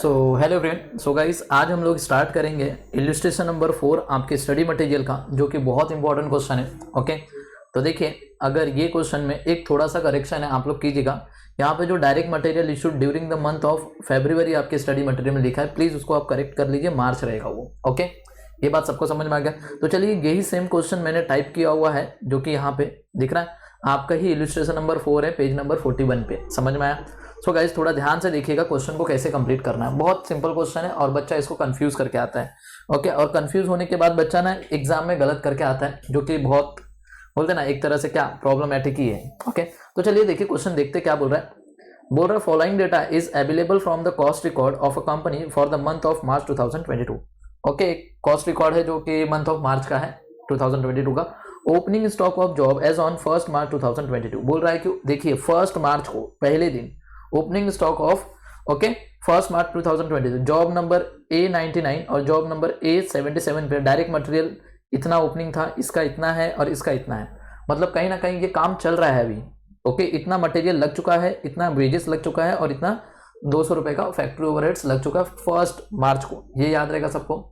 So hello friend. So guys, आज हम लोग स्टार्ट करेंगे इलस्ट्रेशन नंबर 4 आपके स्टडी मटेरियल का, जो कि बहुत इंपॉर्टेंट क्वेश्चन है। ओके, तो देखिए, अगर ये क्वेश्चन में एक थोड़ा सा करेक्शन है, आप लोग कीजिएगा। यहाँ पे जो direct material issued during the month of February आपके स्टडी मटेरियल में लिखा है, प्लीज उसको आप करेक्ट कर लीजिए, मार्च रहेगा वो। ओके, ये बात सबको समझ में आ गया। तो चलिए, यही सेम क्वेश्चन मैंने टाइप किया हुआ है, जो कि यहाँ पे दिख रहा है आपका ही इलस्ट्रेशन नंबर 4 है, पेज नंबर 41 पे। समझ में आया? सो गाइस, थोड़ा ध्यान से देखिएगा क्वेश्चन को कैसे कंप्लीट करना है। बहुत सिंपल क्वेश्चन है और बच्चा इसको कंफ्यूज करके आता है। ओके, और कंफ्यूज होने के बाद बच्चा ना एग्जाम में गलत करके आता है, जो कि बहुत बोलते हैं ना, एक तरह से क्या प्रॉब्लमेटिक ही है। ओके, तो चलिए देखिए क्वेश्चन देखते क्या बोल रहा है। बोल रहा है following data is available from the cost record of a company for the month of March 2022। Okay, cost record है जो कि मंथ ऑफ मार्च का है 2022 का। Opening stock of job as on 1 March 2022। बोल रहा है कि देखिए 1 मार्च को पहले दिन opening stock of 1 March 2022 job number A99 और जॉब नंबर A77 पे डायरेक्ट मटेरियल इतना ओपनिंग था, इसका इतना है और इसका इतना है। मतलब कहीं ना कहीं ये काम चल रहा है अभी। ओके, इतना मटेरियल लग चुका है, इतना वेजेस लग चुका है और इतना 200 रुपए का फैक्ट्री ओवरहेड्स लग चुका है 1 मार्च को। ये याद रहेगा सबको।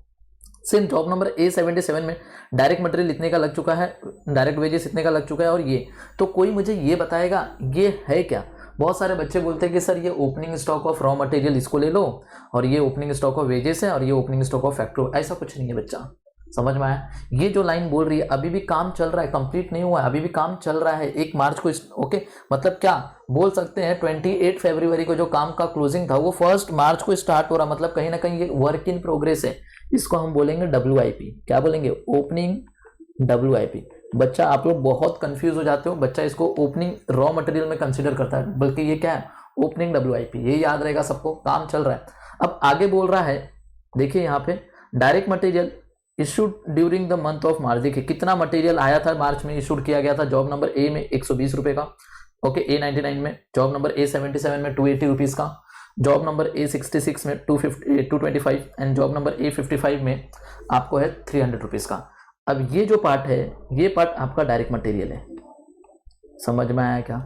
सेम जॉब नंबर A77 में डायरेक्ट मटेरियल इतने का लग चुका है, डायरेक्ट वेजेस इतने का लग चुका है। और ये तो कोई मुझे ये बताएगा ये है क्या। बहुत सारे बच्चे बोलते हैं कि सर ये opening stock of raw material इसको ले लो, और ये ओपनिंग स्टॉक ऑफ वेजेस है, और ये ओपनिंग स्टॉक ऑफ फैक्ट्री। ऐसा कुछ नहीं है बच्चा, समझ में आया? ये जो लाइन बोल रही है अभी भी काम चल रहा है, कंप्लीट नहीं हुआ है, अभी भी काम चल रहा है 1 मार्च को। ओके, मतलब क्या बोल सकते हैं 28 फरवरी को जो काम का क्लोजिंग था वो 1 मार्च को स्टार्ट हो रहा। मतलब कहीं ना कहीं ये वर्क इन प्रोग्रेस है। इसको हम बोलेंगे WIP। क्या बोलेंगे? Opening WIP। बच्चा आप लोग बहुत कंफ्यूज हो जाते हो, बच्चा इसको ओपनिंग रॉ मटेरियल में कंसीडर करता है, बल्कि ये क्या है? Opening WIP। ये याद रहेगा सबको, काम चल रहा है। अब आगे बोल रहा है, देखिए यहाँ पे direct material issued during the month of March. देखिए कितना मटेरियल आया था मार्च में, इशूड किया गया था। जॉब नंबर A में 120 रुपए का, ओके, A99 में, जॉब नंबर A77 में 280 रुपीज का, जॉब नंबर A66 में 225 एंड जॉब नंबर A55 में आपको है 300 रुपीज का। अब ये जो पार्ट है, ये पार्ट आपका डायरेक्ट मटेरियल है। समझ में आया क्या?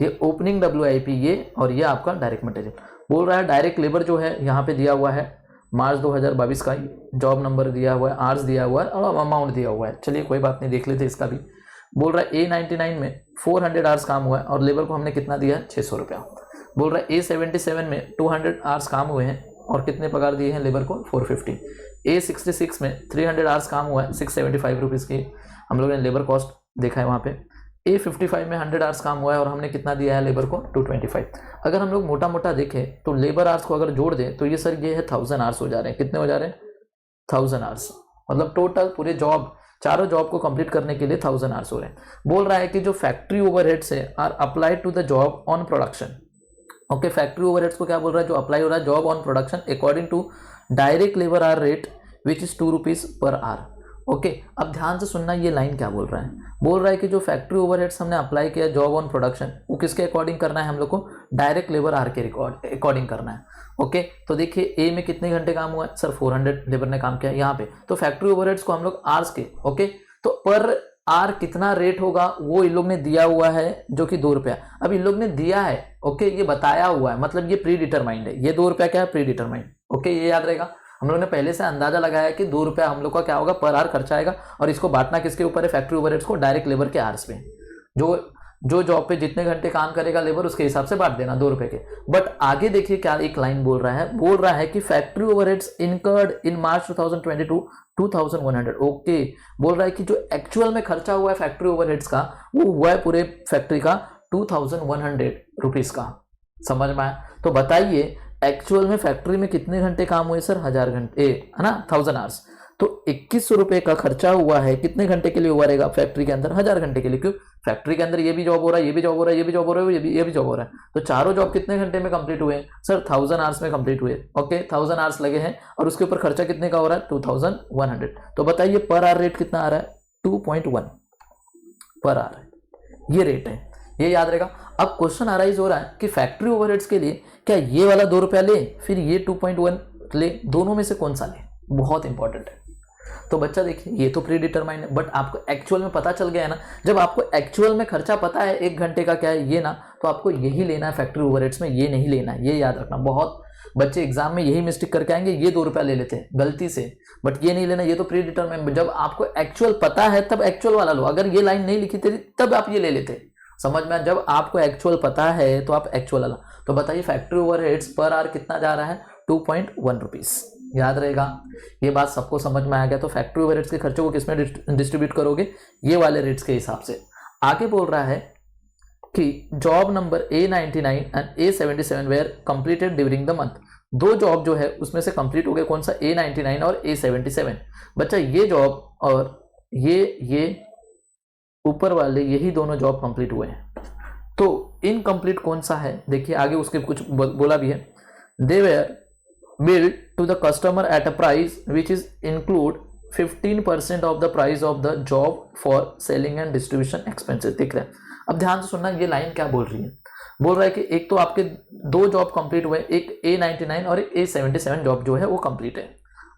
ये ओपनिंग WIP ये, और ये आपका डायरेक्ट मटेरियल। बोल रहा है डायरेक्ट लेबर जो है यहाँ पे दिया हुआ है मार्च 2022 का, जॉब नंबर दिया हुआ है, आवर्स दिया हुआ है और अमाउंट दिया हुआ है। चलिए कोई बात नहीं, देख लेते इसका भी। बोल रहा है A99 में 400 आवर्स काम हुआ है और लेबर को हमने कितना दिया है? 600 रुपया। बोल रहा है A77 में 200 आवर्स काम हुए हैं और कितने पगार दिए हैं लेबर को? 450। A66 में 300 आवर्स काम हुआ है, 675 रुपीज़ की हम लोगों ने लेबर कॉस्ट देखा है वहाँ पे। A55 में 100 आवर्स काम हुआ है और हमने कितना दिया है लेबर को? 225। अगर हम लोग मोटा मोटा देखें तो लेबर आवर्स को अगर जोड़ दें तो ये सर ये है 1000 आवर्स हो जा रहे हैं। कितने हो जा रहे हैं? 1000 आवर्स। मतलब टोटल पूरे जॉब, चारों जॉब को कंप्लीट करने के लिए 1000 आवर्स हो रहे हैं। बोल रहा है कि जो फैक्ट्री ओवरहेड्स है are applied to the job on production. Okay, factory overheads को क्या बोल रहा है? जो अप्लाई हो रहा है job on production according to direct labour hour rate which is 2 rupees per hour. Okay, अब ध्यान से सुनना, ये लाइन क्या बोल रहा है। बोल रहा है कि जो फैक्ट्री ओवरहेड्स हमने अप्लाई किया जॉब ऑन प्रोडक्शन, वो किसके अकॉर्डिंग करना है? हम लोग को डायरेक्ट लेबर आवर के अकॉर्डिंग करना है। ओके, तो देखिए A में कितने घंटे काम हुआ है? सर 400 लेबर ने काम किया यहाँ पे। तो फैक्ट्री ओवरहेड्स को हम लोग आवर्स के, ओके, तो पर आर कितना रेट होगा वो इन लोग ने दिया हुआ है, जो कि 2 रुपया। अब इन लोग ने दिया है, ओके, ये बताया हुआ है, मतलब ये प्री डिटरमाइंड है। ये 2 रुपया क्या है? Pre determined. ओके, ये याद रहेगा। हम लोग ने पहले से अंदाजा लगाया कि 2 रुपया हम लोग का क्या होगा? पर आर खर्चा आएगा, और इसको बांटना किसके ऊपर है? फैक्ट्री ओवरहेड्स को डायरेक्ट लेबर के आवर्स पे। जो जॉब पे जितने घंटे काम करेगा लेबर, उसके हिसाब से बांट देना 2 रुपए के। बट आगे देखिए क्या एक लाइन बोल रहा है। बोल रहा है कि factory overheads incurred in March 2022 2100। Okay, बोल रहा है कि जो एक्चुअल में खर्चा हुआ है फैक्ट्री ओवरहेड्स का, वो हुआ है पूरे फैक्ट्री का 2100 रुपीज का। समझ में आया? तो बताइए एक्चुअल में फैक्ट्री में कितने घंटे काम हुए? सर 1000 घंटे, है ना, 1000 आवर्स। तो 2100 रुपए का खर्चा हुआ है, कितने घंटे के लिए हुआ रहेगा? फैक्ट्री के अंदर 1000 घंटे के लिए। क्यों? फैक्ट्री के अंदर ये भी जॉब हो रहा है, ये भी जॉब हो रहा है, ये भी जॉब हो रहा है, ये भी जॉब हो रहा है। तो चारों जॉब कितने घंटे में कंप्लीट हुए? सर 1000 आवर्स में कंप्लीट हुए। ओके, 1000 आवर्स लगे हैं और उसके ऊपर खर्चा कितने का हो रहा है? 2100। तो बताइए पर आवर रेट कितना आ रहा है? 2.1 पर आवर, ये रेट है। ये याद रहेगा। अब क्वेश्चन अराइज हो रहा है कि फैक्ट्री ओवरहेड्स के लिए क्या ये वाला 2 रुपया ले, फिर ये 2.1 ले, दोनों में से कौन सा ले? बहुत इंपॉर्टेंट है। तो बच्चा देखिए, ये तो प्री डिटरमाइंड है, बट आपको एक्चुअल में पता चल गया है ना। जब आपको एक्चुअल में खर्चा पता है 1 घंटे का क्या है ये ना, तो आपको यही लेना है फैक्ट्री ओवरहेड्स में, ये नहीं लेना है। ये याद रखना, बहुत बच्चे एग्जाम में यही मिस्टेक करके आएंगे, ये 2 रुपया ले लेते हैं गलती से, बट ये नहीं लेना, ये तो प्री डिटरमाइन। जब आपको एक्चुअल पता है तब एक्चुअल वाला लो, अगर ये लाइन नहीं लिखी थी तब आप ये ले लेते। समझ में, जब आपको एक्चुअल पता है तो आप एक्चुअल वाला। तो बताइए फैक्ट्री ओवरहेड्स पर आवर कितना जा रहा है, 2.1 रुपीज। याद रहेगा, ये बात सबको समझ में आ गया। तो फैक्ट्री ओवरहेड्स के खर्चों को किसमें डिस्ट्रीब्यूट करोगे, ये वाले रेट्स के हिसाब से। आगे बोल रहा है कि job number A99 and A77 were completed during the month. 2 job जो है उसमें से कंप्लीट हो गए, कौन सा, A99 और A77। बच्चा ये जॉब और ये ऊपर वाले यही दोनों जॉब कंप्लीट हुए हैं। तो इनकम्प्लीट कौन सा है, देखिए आगे उसके कुछ बोला भी है। They were billed to the customer at a price which is include 15% of the price of the job for selling and distribution expenses. दिख रहा है, अब ध्यान से सुनना, ये लाइन क्या बोल रही है। बोल रहा है कि एक तो आपके 2 जॉब कंप्लीट हुए, एक A99 और एक A77 जॉब जो है वो कंप्लीट है।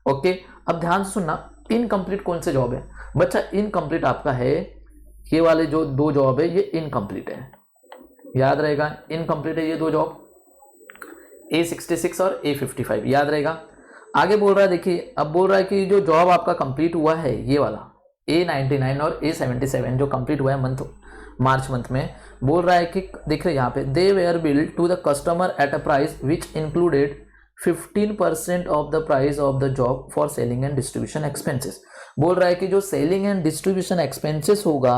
ओके, अब ध्यान से सुनना, इनकम्प्लीट कौन से जॉब है बच्चा, इनकम्प्लीट आपका है ये वाले जो 2 जॉब है ये इनकम्प्लीट है। याद रहेगा, इनकम्प्लीट है ये 2 जॉब, A66 और A55। याद रहेगा। आगे बोल रहा है, देखिए अब बोल रहा है कि जो जॉब आपका कंप्लीट हुआ है ये वाला A99 और A77 जो कंप्लीट हुआ है मार्च मंथ में, बोल रहा है कि देख रहे यहाँ पे, they were billed to the customer at a price which included 15% of the price of the job for selling and distribution expenses. बोल रहा है कि जो सेलिंग एंड डिस्ट्रीब्यूशन एक्सपेंसेस होगा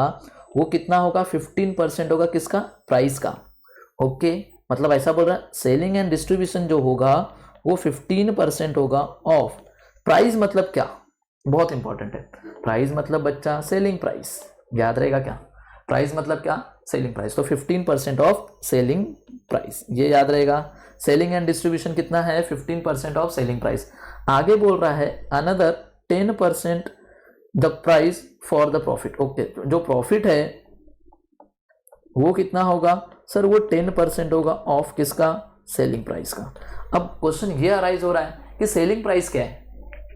वो कितना होगा, 15% होगा, किसका, प्राइस का। ओके, मतलब ऐसा बोल रहा है, सेलिंग एंड डिस्ट्रीब्यूशन जो होगा वो 15% होगा ऑफ प्राइस। मतलब क्या, बहुत इंपॉर्टेंट है, प्राइस मतलब बच्चा सेलिंग प्राइस। याद रहेगा क्या, प्राइस मतलब क्या, सेलिंग प्राइस। तो 15% ऑफ सेलिंग प्राइस, ये याद रहेगा। सेलिंग एंड डिस्ट्रीब्यूशन कितना है, 15% ऑफ सेलिंग प्राइस। आगे बोल रहा है another 10% the price for the profit. Okay, जो प्रॉफिट है वो कितना होगा सर, वो 10% होगा ऑफ किसका, सेलिंग प्राइस का। अब क्वेश्चन ये अराइज हो रहा है कि सेलिंग प्राइस क्या है।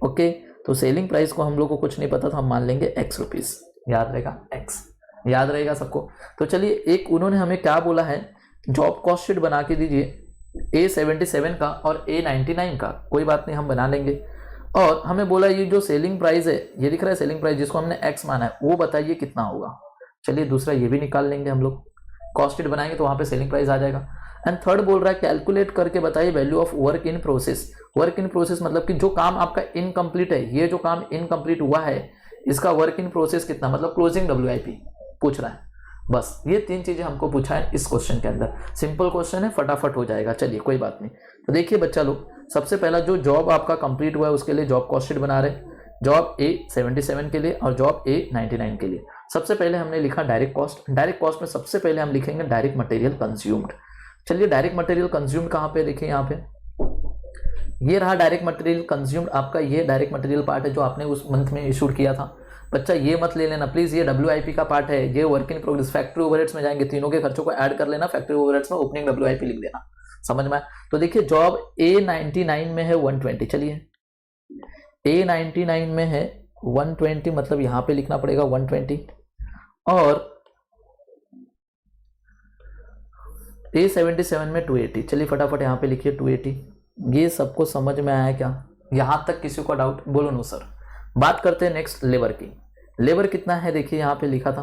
ओके, तो सेलिंग प्राइस को हम लोग को कुछ नहीं पता, तो हम मान लेंगे X रुपीज। याद रहेगा, X याद रहेगा सबको। तो चलिए, एक उन्होंने हमें क्या बोला है, जॉब कॉस्ट शीट बना के दीजिए A77 का और A99 का, कोई बात नहीं हम बना लेंगे। और हमें बोला ये जो सेलिंग प्राइस है, ये दिख रहा है सेलिंग प्राइस जिसको हमने X माना है, वो बताइए कितना होगा। चलिए दूसरा ये भी निकाल लेंगे हम लोग, कॉस्ट शीट बनाएंगे तो वहां पे सेलिंग प्राइस आ जाएगा। एंड थर्ड बोल रहा है कैलकुलेट करके बताइए value of work in process. Work in process मतलब कि जो काम आपका इनकम्प्लीट है, ये जो काम इनकम्प्लीट हुआ है इसका वर्क इन प्रोसेस कितना, मतलब क्लोजिंग WIP पूछ रहा है। बस ये 3 चीजें हमको पूछा है इस क्वेश्चन के अंदर। सिंपल क्वेश्चन है, फटाफट हो जाएगा। चलिए कोई बात नहीं। तो देखिए बच्चा लोग, सबसे पहला जो जॉब आपका कंप्लीट हुआ है उसके लिए जॉब कॉस्ट शीट बना रहे, जॉब A77 के लिए और जॉब A99 के लिए। सबसे पहले हमने लिखा डायरेक्ट कॉस्ट। डायरेक्ट कॉस्ट में सबसे पहले हम लिखेंगे डायरेक्ट मटेरियल कंज्यूम्ड। चलिए डायरेक्ट मटेरियल कंज्यूम्ड कहाँ पे, देखिए यहाँ पे ये रहा डायरेक्ट मटेरियल कंज्यूम्ड आपका। ये डायरेक्ट मटेरियल पार्ट है जो आपने उस मंथ में इशूड किया था। बच्चा ये मत ले लेना प्लीज, ये WIP का पार्ट है, ये work in progress. Factory overheads में जाएंगे, तीनों के खर्चों को ऐड कर लेना, फैक्ट्री ओवरहेड्स में ओपनिंग WIP लिख देना। समझ में। तो देखिए जॉब A99 में है 120, चलिए A99 में है 120, मतलब यहां पे लिखना पड़ेगा 120। और A77 में 280, चलिए फटाफट यहां पे लिखिए 280। ये सबको समझ में आया क्या, यहां तक किसी को डाउट, बोलो नो सर। बात करते हैं नेक्स्ट लेबर की। लेबर कितना है, देखिए यहां पे लिखा था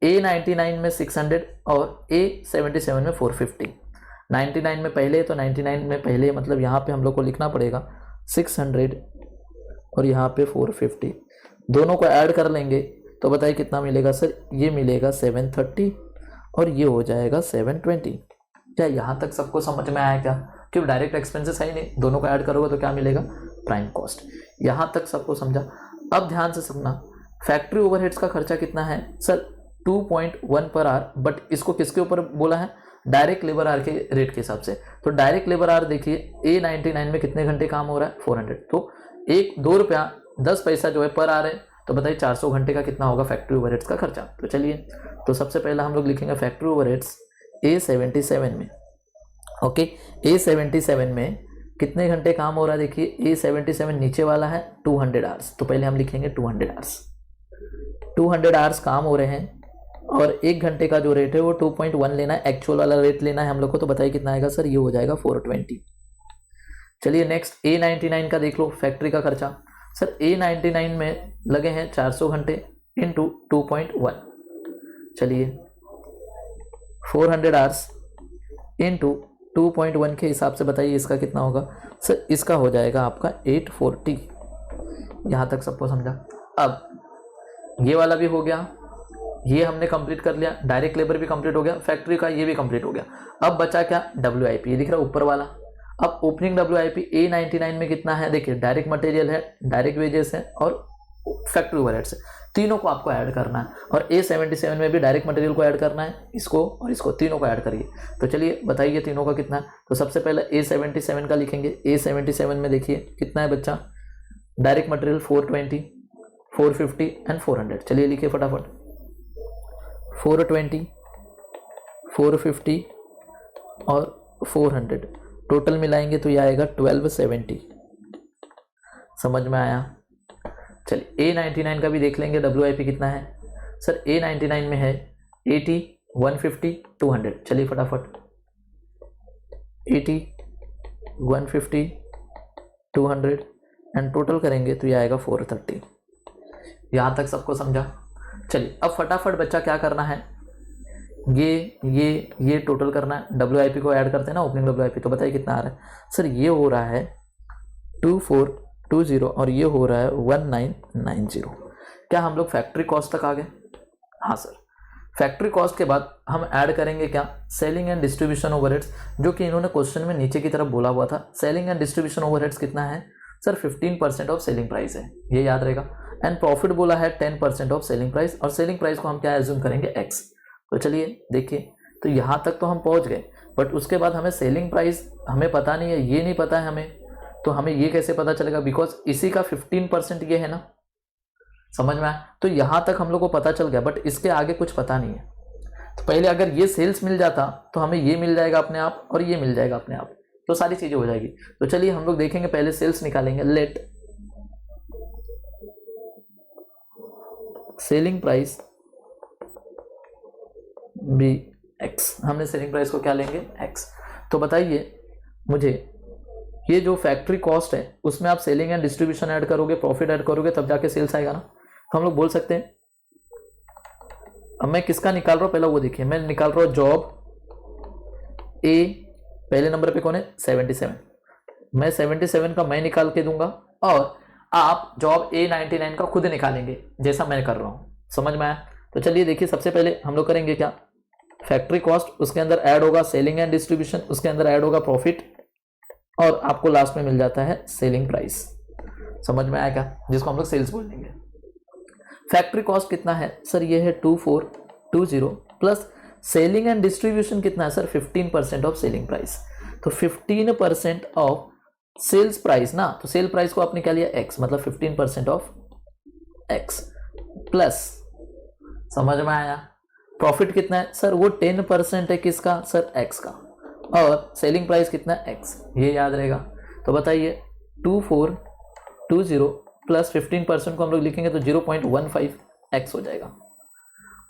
A99 में 600 और A77 में 450। 99 में पहले, तो 99 में पहले मतलब यहाँ पे हम लोग को लिखना पड़ेगा 600 और यहाँ पे 450, दोनों को ऐड कर लेंगे तो बताइए कितना मिलेगा सर। ये मिलेगा 730 और ये हो जाएगा 720। क्या यहाँ तक सबको समझ में आया क्या, क्योंकि डायरेक्ट एक्सपेंसेस है ही नहीं, दोनों को ऐड करोगे तो क्या मिलेगा, प्राइम कॉस्ट। यहाँ तक सबको समझा। अब ध्यान से सुनना, फैक्ट्री ओवरहेड्स का खर्चा कितना है सर, 2.1 पर आवर। बट इसको किसके ऊपर बोला है, डायरेक्ट लेबर आवर के रेट के हिसाब से। तो डायरेक्ट लेबर आवर देखिए A99 में कितने घंटे काम हो रहा है, 400। तो 2 रुपया 10 पैसा जो है पर आवर है, तो बताइए 400 घंटे का कितना होगा फैक्ट्री ओवरहेड्स का खर्चा। तो चलिए, तो सबसे पहला हम लोग लिखेंगे फैक्ट्री ओवरहेड्स A77 में। ओके, A77 में कितने घंटे काम हो रहा है, देखिए A77 नीचे वाला है 200 आवर्स, तो पहले हम लिखेंगे 200 आवर्स। 200 आवर्स काम हो रहे हैं और 1 घंटे का जो रेट है वो 2.1 लेना है, एक्चुअल वाला रेट लेना है हम लोग को। तो बताइए कितना आएगा सर, ये हो जाएगा 420। चलिए नेक्स्ट A99 का देख लो, फैक्ट्री का खर्चा। सर A99 में लगे हैं 400 घंटे इंटू 2.1, चलिए 400 आवर्स इंटू 2.1 के हिसाब से बताइए इसका कितना होगा। सर इसका हो जाएगा आपका 840। यहाँ तक सबको समझा। अब ये वाला भी हो गया, ये हमने कंप्लीट कर लिया, डायरेक्ट लेबर भी कंप्लीट हो गया, फैक्ट्री का ये भी कंप्लीट हो गया। अब बचा क्या, WIP, ये दिख रहा है ऊपर वाला। अब ओपनिंग WIP A99 में कितना है, देखिए डायरेक्ट मटेरियल है, डायरेक्ट वेजेस है और फैक्ट्री ओवरहेड्स है, तीनों को आपको ऐड करना है। और A77 में भी डायरेक्ट मटेरियल को ऐड करना है, इसको और इसको, तीनों को ऐड करिए। तो चलिए बताइए तीनों का कितना है। तो सबसे पहले A77 का लिखेंगे। A77 में देखिए कितना है बच्चा, डायरेक्ट मटेरियल 420, 450 एंड 400। चलिए लिखिए फटाफट, 420, 450 और 400 टोटल मिलाएंगे तो ये आएगा 1270। समझ में आया। चलिए A99 का भी देख लेंगे, WIP कितना है। सर A99 में है 80, 150, 200। चलिए फटाफट, 80, 150, 200 एंड टोटल करेंगे तो ये आएगा 430। यहाँ तक सबको समझा। चलिए अब फटाफट बच्चा क्या करना है, ये टोटल करना है। WIP को ऐड करते हैं ना, ओपनिंग WIP, तो बताइए कितना आ रहा है। सर ये हो रहा है 2420 और ये हो रहा है 1990। क्या हम लोग फैक्ट्री कॉस्ट तक आ गए? हाँ सर। फैक्ट्री कॉस्ट के बाद हम ऐड करेंगे क्या, सेलिंग एंड डिस्ट्रीब्यूशन ओवरहेड्स, जो कि इन्होंने क्वेश्चन में नीचे की तरफ बोला हुआ था। सेलिंग एंड डिस्ट्रीब्यूशन ओवरहेड्स कितना है सर, 15% ऑफ सेलिंग प्राइस है, ये याद रहेगा। एंड प्रॉफिट बोला है 10% ऑफ सेलिंग प्राइस, और सेलिंग प्राइस को हम क्या एज्यूम करेंगे, X। तो चलिए देखिए, तो यहाँ तक तो हम पहुँच गए, बट उसके बाद हमें सेलिंग प्राइस हमें पता नहीं है, ये नहीं पता है हमें, तो हमें ये कैसे पता चलेगा, बिकॉज इसी का 15% ये है ना, समझ में आया। तो यहाँ तक हम लोग को पता चल गया, बट इसके आगे कुछ पता नहीं है। तो पहले अगर ये सेल्स मिल जाता तो हमें ये मिल जाएगा अपने आप और ये मिल जाएगा अपने आप, तो सारी चीजें हो जाएगी। तो चलिए हम लोग देखेंगे, पहले सेल्स निकालेंगे। Let selling price be X, हमने सेलिंग प्राइस को क्या लेंगे, X। तो बताइए मुझे, ये जो फैक्ट्री कॉस्ट है उसमें आप सेलिंग एंड डिस्ट्रीब्यूशन ऐड करोगे, प्रॉफिट ऐड करोगे, तब जाके सेल्स आएगा ना। तो हम लोग बोल सकते हैं, अब मैं किसका निकाल रहा हूं पहले वो देखिए, मैं निकाल रहा हूं जॉब ए, पहले नंबर पे कौन है, 77। मैं 77 का मैं निकाल के दूंगा और आप जॉब A99 का खुद निकालेंगे, जैसा मैं कर रहा हूं। समझ में आया। तो चलिए देखिए, सबसे पहले हम लोग करेंगे क्या, फैक्ट्री कॉस्ट, उसके अंदर ऐड होगा सेलिंग एंड डिस्ट्रीब्यूशन, उसके अंदर ऐड होगा प्रॉफिट, और आपको लास्ट में मिल जाता है सेलिंग प्राइस। समझ में आया क्या, जिसको हम लोग सेल्स बोल देंगे। फैक्ट्री कॉस्ट कितना है सर, ये है 2420 प्लस सेलिंग एंड डिस्ट्रीब्यूशन कितना है सर, 15% ऑफ सेलिंग प्राइस। तो 15% ऑफ सेल्स प्राइस ना, तो सेल प्राइस को आपने क्या लिया, X, मतलब 15% ऑफ X प्लस, समझ में आया। प्रॉफिट कितना है सर, वो 10% है किसका सर, X का, और सेलिंग प्राइस कितना है, X, ये याद रहेगा। तो बताइए 2420 प्लस 15% को हम लोग लिखेंगे तो 0.15x हो जाएगा,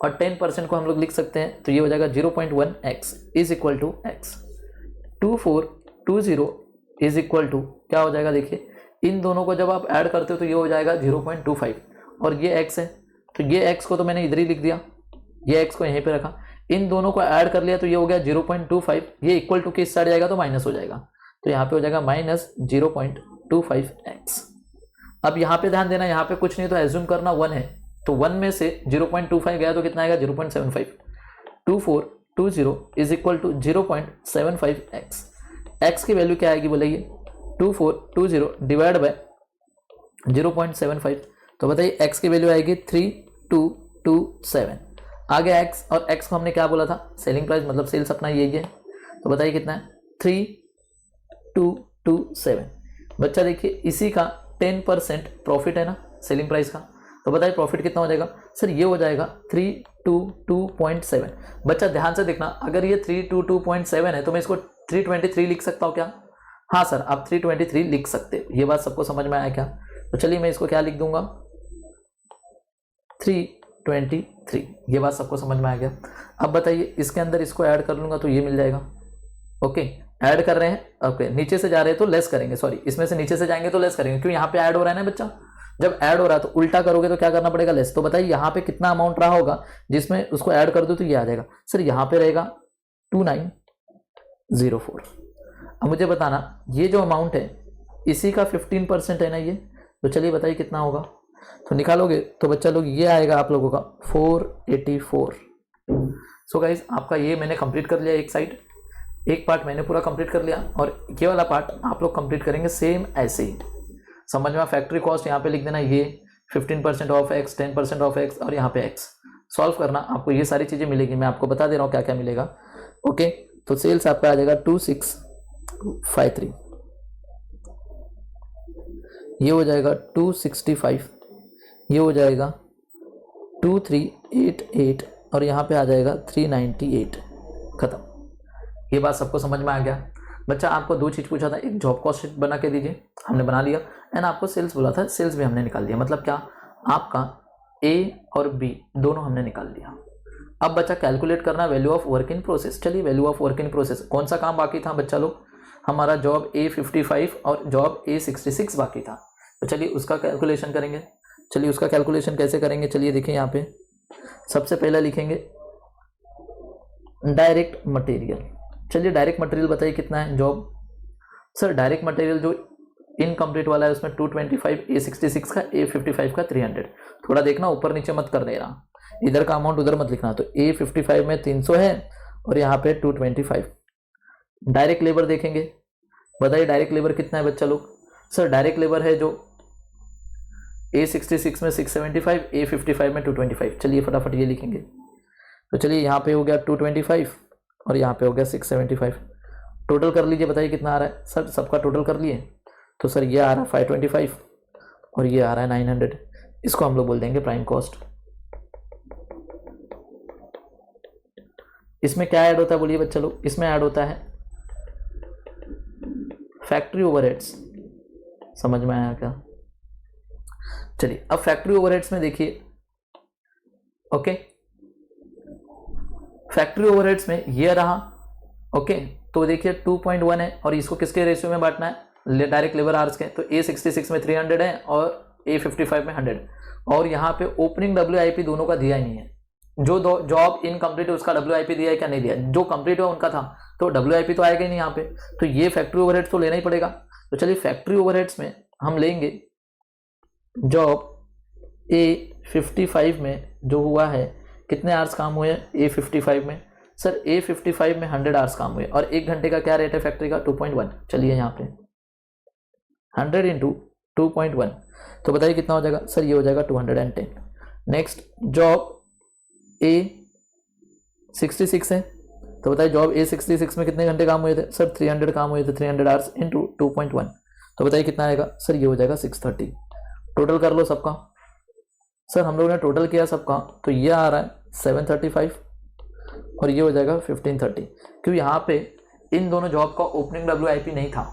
और 10% को हम लोग लिख सकते हैं तो ये हो जाएगा 0.1x is equal to X। 2420 is equal to क्या हो जाएगा, देखिए इन दोनों को जब आप ऐड करते हो तो ये हो जाएगा 0.25, और ये X है, तो ये X को तो मैंने इधर ही लिख दिया, ये X को यहीं पे रखा, इन दोनों को ऐड कर लिया तो ये हो गया 0.25, ये इक्वल टू के इस साइड जाएगा तो माइनस हो जाएगा, तो यहाँ पे हो जाएगा माइनस 0.25x। अब यहाँ पे ध्यान देना, यहाँ पे कुछ नहीं तो एज्यूम करना 1 है, तो 1 में से 0.25 गया तो कितना आएगा, 0.75। 2420 is equal to 0.75x। x की वैल्यू क्या आएगी बोलेगी, 2420 डिवाइड बाय 0.75, तो बताइए x की वैल्यू आएगी 3227। आगे x, और x को हमने क्या बोला था, सेलिंग प्राइस, मतलब सेल्स अपना यही है, तो बताइए कितना है, 3227। बच्चा देखिए इसी का 10% प्रॉफिट है ना सेलिंग प्राइस का, तो बताइए प्रॉफिट कितना हो जाएगा सर, ये हो जाएगा 322.7। बच्चा ध्यान से देखना, अगर ये 322.7 है तो मैं इसको 323 लिख सकता हूँ क्या, हाँ सर आप 323 लिख सकते हो। ये बात सबको समझ में आया क्या, तो चलिए मैं इसको क्या लिख दूंगा, 323। ये बात सबको समझ में आ गया। अब बताइए इसके अंदर इसको ऐड कर लूंगा तो ये मिल जाएगा, ओके, ऐड कर रहे हैं, ओके नीचे से जा रहे हैं तो लेस करेंगे, सॉरी इसमें से नीचे से जाएंगे तो लेस करेंगे, क्यों यहाँ पे ऐड हो रहा है ना बच्चा, जब ऐड हो रहा है तो उल्टा करोगे तो क्या करना पड़ेगा, लेस। तो बताइए यहाँ पे कितना अमाउंट रहा होगा जिसमें उसको ऐड कर दो तो ये आ जाएगा, सर यहाँ पे रहेगा 2904। अब मुझे बताना ये जो अमाउंट है इसी का 15% है ना ये, तो चलिए बताइए कितना होगा, तो निकालोगे तो बच्चा लोग ये आएगा आप लोगों का 484। सो गाइज आपका ये मैंने कंप्लीट कर लिया, एक साइड एक पार्ट मैंने पूरा कंप्लीट कर लिया, और ये वाला पार्ट आप लोग कंप्लीट करेंगे सेम ऐसे ही। समझ में, फैक्ट्री कॉस्ट यहाँ पे लिख देना, ये 15% ऑफ एक्स, 10% ऑफ एक्स, और यहाँ पे एक्स सॉल्व करना, आपको ये सारी चीज़ें मिलेगी, मैं आपको बता दे रहा हूँ क्या क्या मिलेगा। ओके, तो सेल्स आपका आ जाएगा 2653, ये हो जाएगा 265, ये हो जाएगा 2388, और यहाँ पे आ जाएगा 398। खत्म। ये बात सबको समझ में आ गया। बच्चा आपको दो चीज़ पूछा था, एक जॉब कॉस्ट शीट बना के दीजिए, हमने बना लिया, एंड आपको सेल्स बोला था, सेल्स भी हमने निकाल दिया, मतलब क्या आपका ए और बी दोनों हमने निकाल लिया। अब बच्चा कैलकुलेट करना value of work in process. चलिए value of work in process, कौन सा काम बाकी था बच्चा लोग, हमारा जॉब A55 और जॉब A66 बाकी था, तो चलिए उसका कैलकुलेशन करेंगे। चलिए उसका कैलकुलेशन कैसे करेंगे, चलिए देखिए यहाँ पे सबसे पहले लिखेंगे डायरेक्ट मटेरियल। चलिए डायरेक्ट मटेरियल बताइए कितना है जॉब, सर डायरेक्ट मटेरियल जो इनकम्प्लीट वाला है उसमें 225, A66 का, A55 का 300। थोड़ा देखना ऊपर नीचे मत कर देना, इधर का अमाउंट उधर मत लिखना। तो A55 में 300 है और यहाँ पे 225। डायरेक्ट लेबर देखेंगे, बताइए डायरेक्ट लेबर कितना है बच्चा लोग, सर डायरेक्ट लेबर है जो A66 में 675, A55 में 225। चलिए फटाफट ये लिखेंगे, तो चलिए यहाँ पे हो गया 225 और यहाँ पे हो गया 675। टोटल कर लीजिए, बताइए कितना आ रहा है, सर सबका टोटल कर लिए, तो सर ये आ रहा है 525 और ये आ रहा है 900। इसको हम लोग बोल देंगे प्राइम कॉस्ट। इसमें क्या ऐड होता है बोलिए बच्चा लोग, इसमें ऐड होता है फैक्ट्री ओवरहेड्स। समझ में आया क्या? चलिए अब फैक्ट्री ओवरहेड्स में देखिए, ओके फैक्ट्री ओवरहेड्स में ये रहा, ओके तो देखिए 2.1 है, और इसको किसके रेशियो में बांटना है, डायरेक्ट लेबर आवर्स के, तो A66 में 300 है और A55 में 100, और यहाँ पे ओपनिंग WIP दोनों का दिया ही नहीं है। जो जॉब इनकम्प्लीट है उसका WIP दिया है क्या, नहीं दिया, जो कंप्लीट हुआ उनका था तो WIP तो आएगा ही नहीं यहाँ पे, तो ये फैक्ट्री ओवरहेड्स तो लेना ही पड़ेगा। तो चलिए फैक्ट्री ओवरहेड्स में हम लेंगे जॉब A55 में जो हुआ है, कितने आवर्स काम हुए A55 में, सर A55 में 100 आवर्स काम हुए, और एक घंटे का क्या रेट है फैक्ट्री का 2.1। चलिए यहाँ पे 100 इंटू 2.1, तो बताइए कितना हो जाएगा, सर ये हो जाएगा 210। नेक्स्ट जॉब A66 है, तो बताइए जॉब A66 में कितने घंटे काम हुए थे, सर 300 काम हुए थे, 300 आवर्स इंटू 2.1, तो बताइए कितना आएगा, सर ये हो जाएगा 630। टोटल कर लो सबका, सर हम लोगों ने टोटल किया सबका, तो ये आ रहा है 735 और ये हो जाएगा 1530, क्योंकि यहाँ पे इन दोनों जॉब का ओपनिंग WIP नहीं था।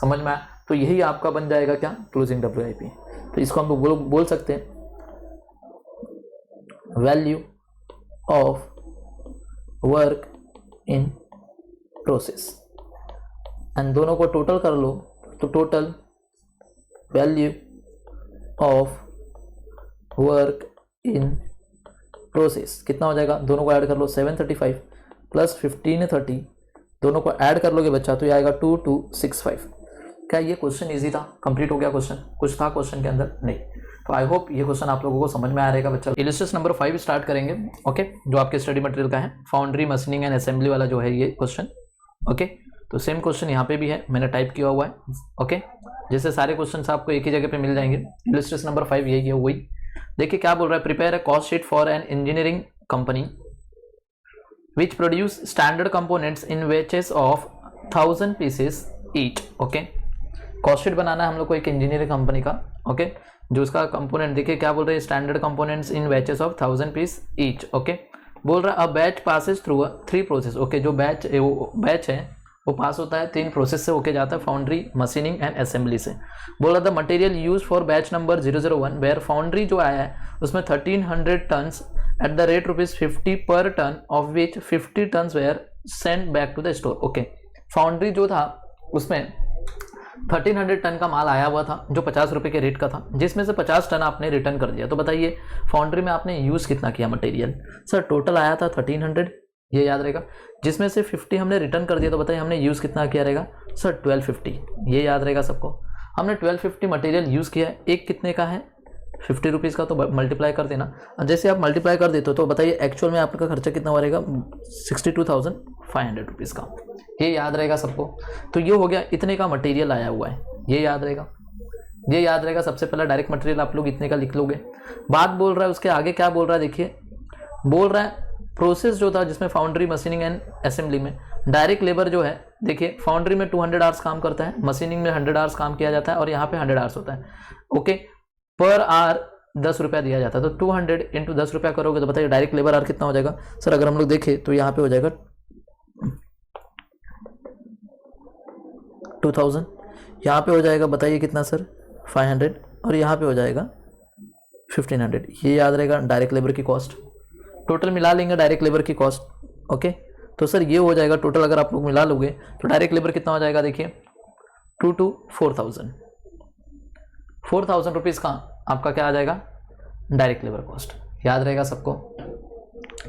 समझ में आया? तो यही आपका बन जाएगा क्या, क्लोजिंग WIP। तो इसको हम लोग बोल सकते हैं value of work in process, and दोनों को टोटल कर लो, तो total value of work in process कितना हो जाएगा, दोनों को ऐड कर लो, 735 प्लस 1530, दोनों को ऐड कर लोगे बच्चा तो ये आएगा 2265। क्या ये क्वेश्चन इजी था, कंप्लीट हो गया क्वेश्चन, कुछ था क्वेश्चन के अंदर नहीं? तो आई होप ये क्वेश्चन आप लोगों को समझ में आ रहेगा बच्चा। इलस्ट्रेशन नंबर 5 स्टार्ट करेंगे, ओके जो आपके स्टडी मटेरियल का है, फाउंड्री मशीनिंग एंड असेंबली वाला जो है ये क्वेश्चन, ओके तो सेम क्वेश्चन यहाँ पे भी है, मैंने टाइप किया हुआ है, ओके जैसे सारे क्वेश्चन आपको एक ही जगह पे मिल जाएंगे। इलस्ट्रेशन नंबर 5 यही है वही। देखिए क्या बोल रहा है, prepare a cost sheet for an engineering company which produce standard components in batches of 1000 pieces each. Okay cost sheet बनाना है हम लोग को एक इंजीनियरिंग कंपनी का, ओके जो उसका कंपोनेंट देखिए क्या बोल रहे हैं, standard components in batches of 1000 piece each. Okay बोल रहा है a batch passes through 3 process. Okay जो बैच है वो पास होता है 3 प्रोसेस से होके जाता है, फाउंड्री मशीनिंग एंड असेंबली से। बोल रहा था material used for batch number 001 were foundry जो आया है उसमें 1300 turns at the rate ₹50 per ton, of which 50 tons were sent back to the store. Okay foundry जो था उसमें 1300 टन का माल आया हुआ था जो 50 रुपये के रेट का था, जिसमें से 50 टन आपने रिटर्न कर दिया। तो बताइए फाउंड्री में आपने यूज़ कितना किया मटेरियल? सर टोटल आया था 1300, ये याद रहेगा, जिसमें से 50 हमने रिटर्न कर दिया। तो बताइए हमने यूज़ कितना किया रहेगा? सर 1250, ये याद रहेगा सबको। हमने 1250 मटेरियल यूज़ किया है। एक कितने का है? 50 रुपीज़ का, तो मल्टीप्लाई कर देना। जैसे आप मल्टीप्लाई कर देते हो तो बताइए एक्चुअल में आपका खर्चा कितना हो रहेगा? 62,500 रुपीज़ का, ये याद रहेगा सबको। तो ये हो गया, इतने का मटेरियल आया हुआ है, ये याद रहेगा, ये याद रहेगा। सबसे पहला डायरेक्ट मटेरियल आप लोग इतने का लिख लोगे। बात बोल रहा है उसके आगे, क्या बोल रहा है देखिए, बोल रहा है प्रोसेस जो था जिसमें फाउंड्री, मशीनिंग एंड असेंबली में डायरेक्ट लेबर जो है, देखिए फाउंड्री में 200 आवर्स काम करता है, मशीनिंग में 100 आवर्स काम किया जाता है और यहाँ पे 100 आवर्स होता है। ओके, पर आवर 10 रुपया दिया जाता है। तो 200 इंटू 10 रुपया करोगे तो बताइए डायरेक्ट लेबर आवर कितना हो जाएगा? सर अगर हम लोग देखें तो यहाँ पे हो जाएगा 2000, यहाँ पे हो जाएगा बताइए कितना सर? 500, और यहाँ पे हो जाएगा 1500। ये याद रहेगा डायरेक्ट लेबर की कॉस्ट। टोटल मिला लेंगे डायरेक्ट लेबर की कॉस्ट। ओके, तो सर ये हो जाएगा टोटल, अगर आप लोग मिला लोगे तो डायरेक्ट लेबर कितना हो जाएगा देखिए, 2 to 4,000 रुपीज़ का आपका क्या आ जाएगा? Direct labour cost. याद रहेगा सबको?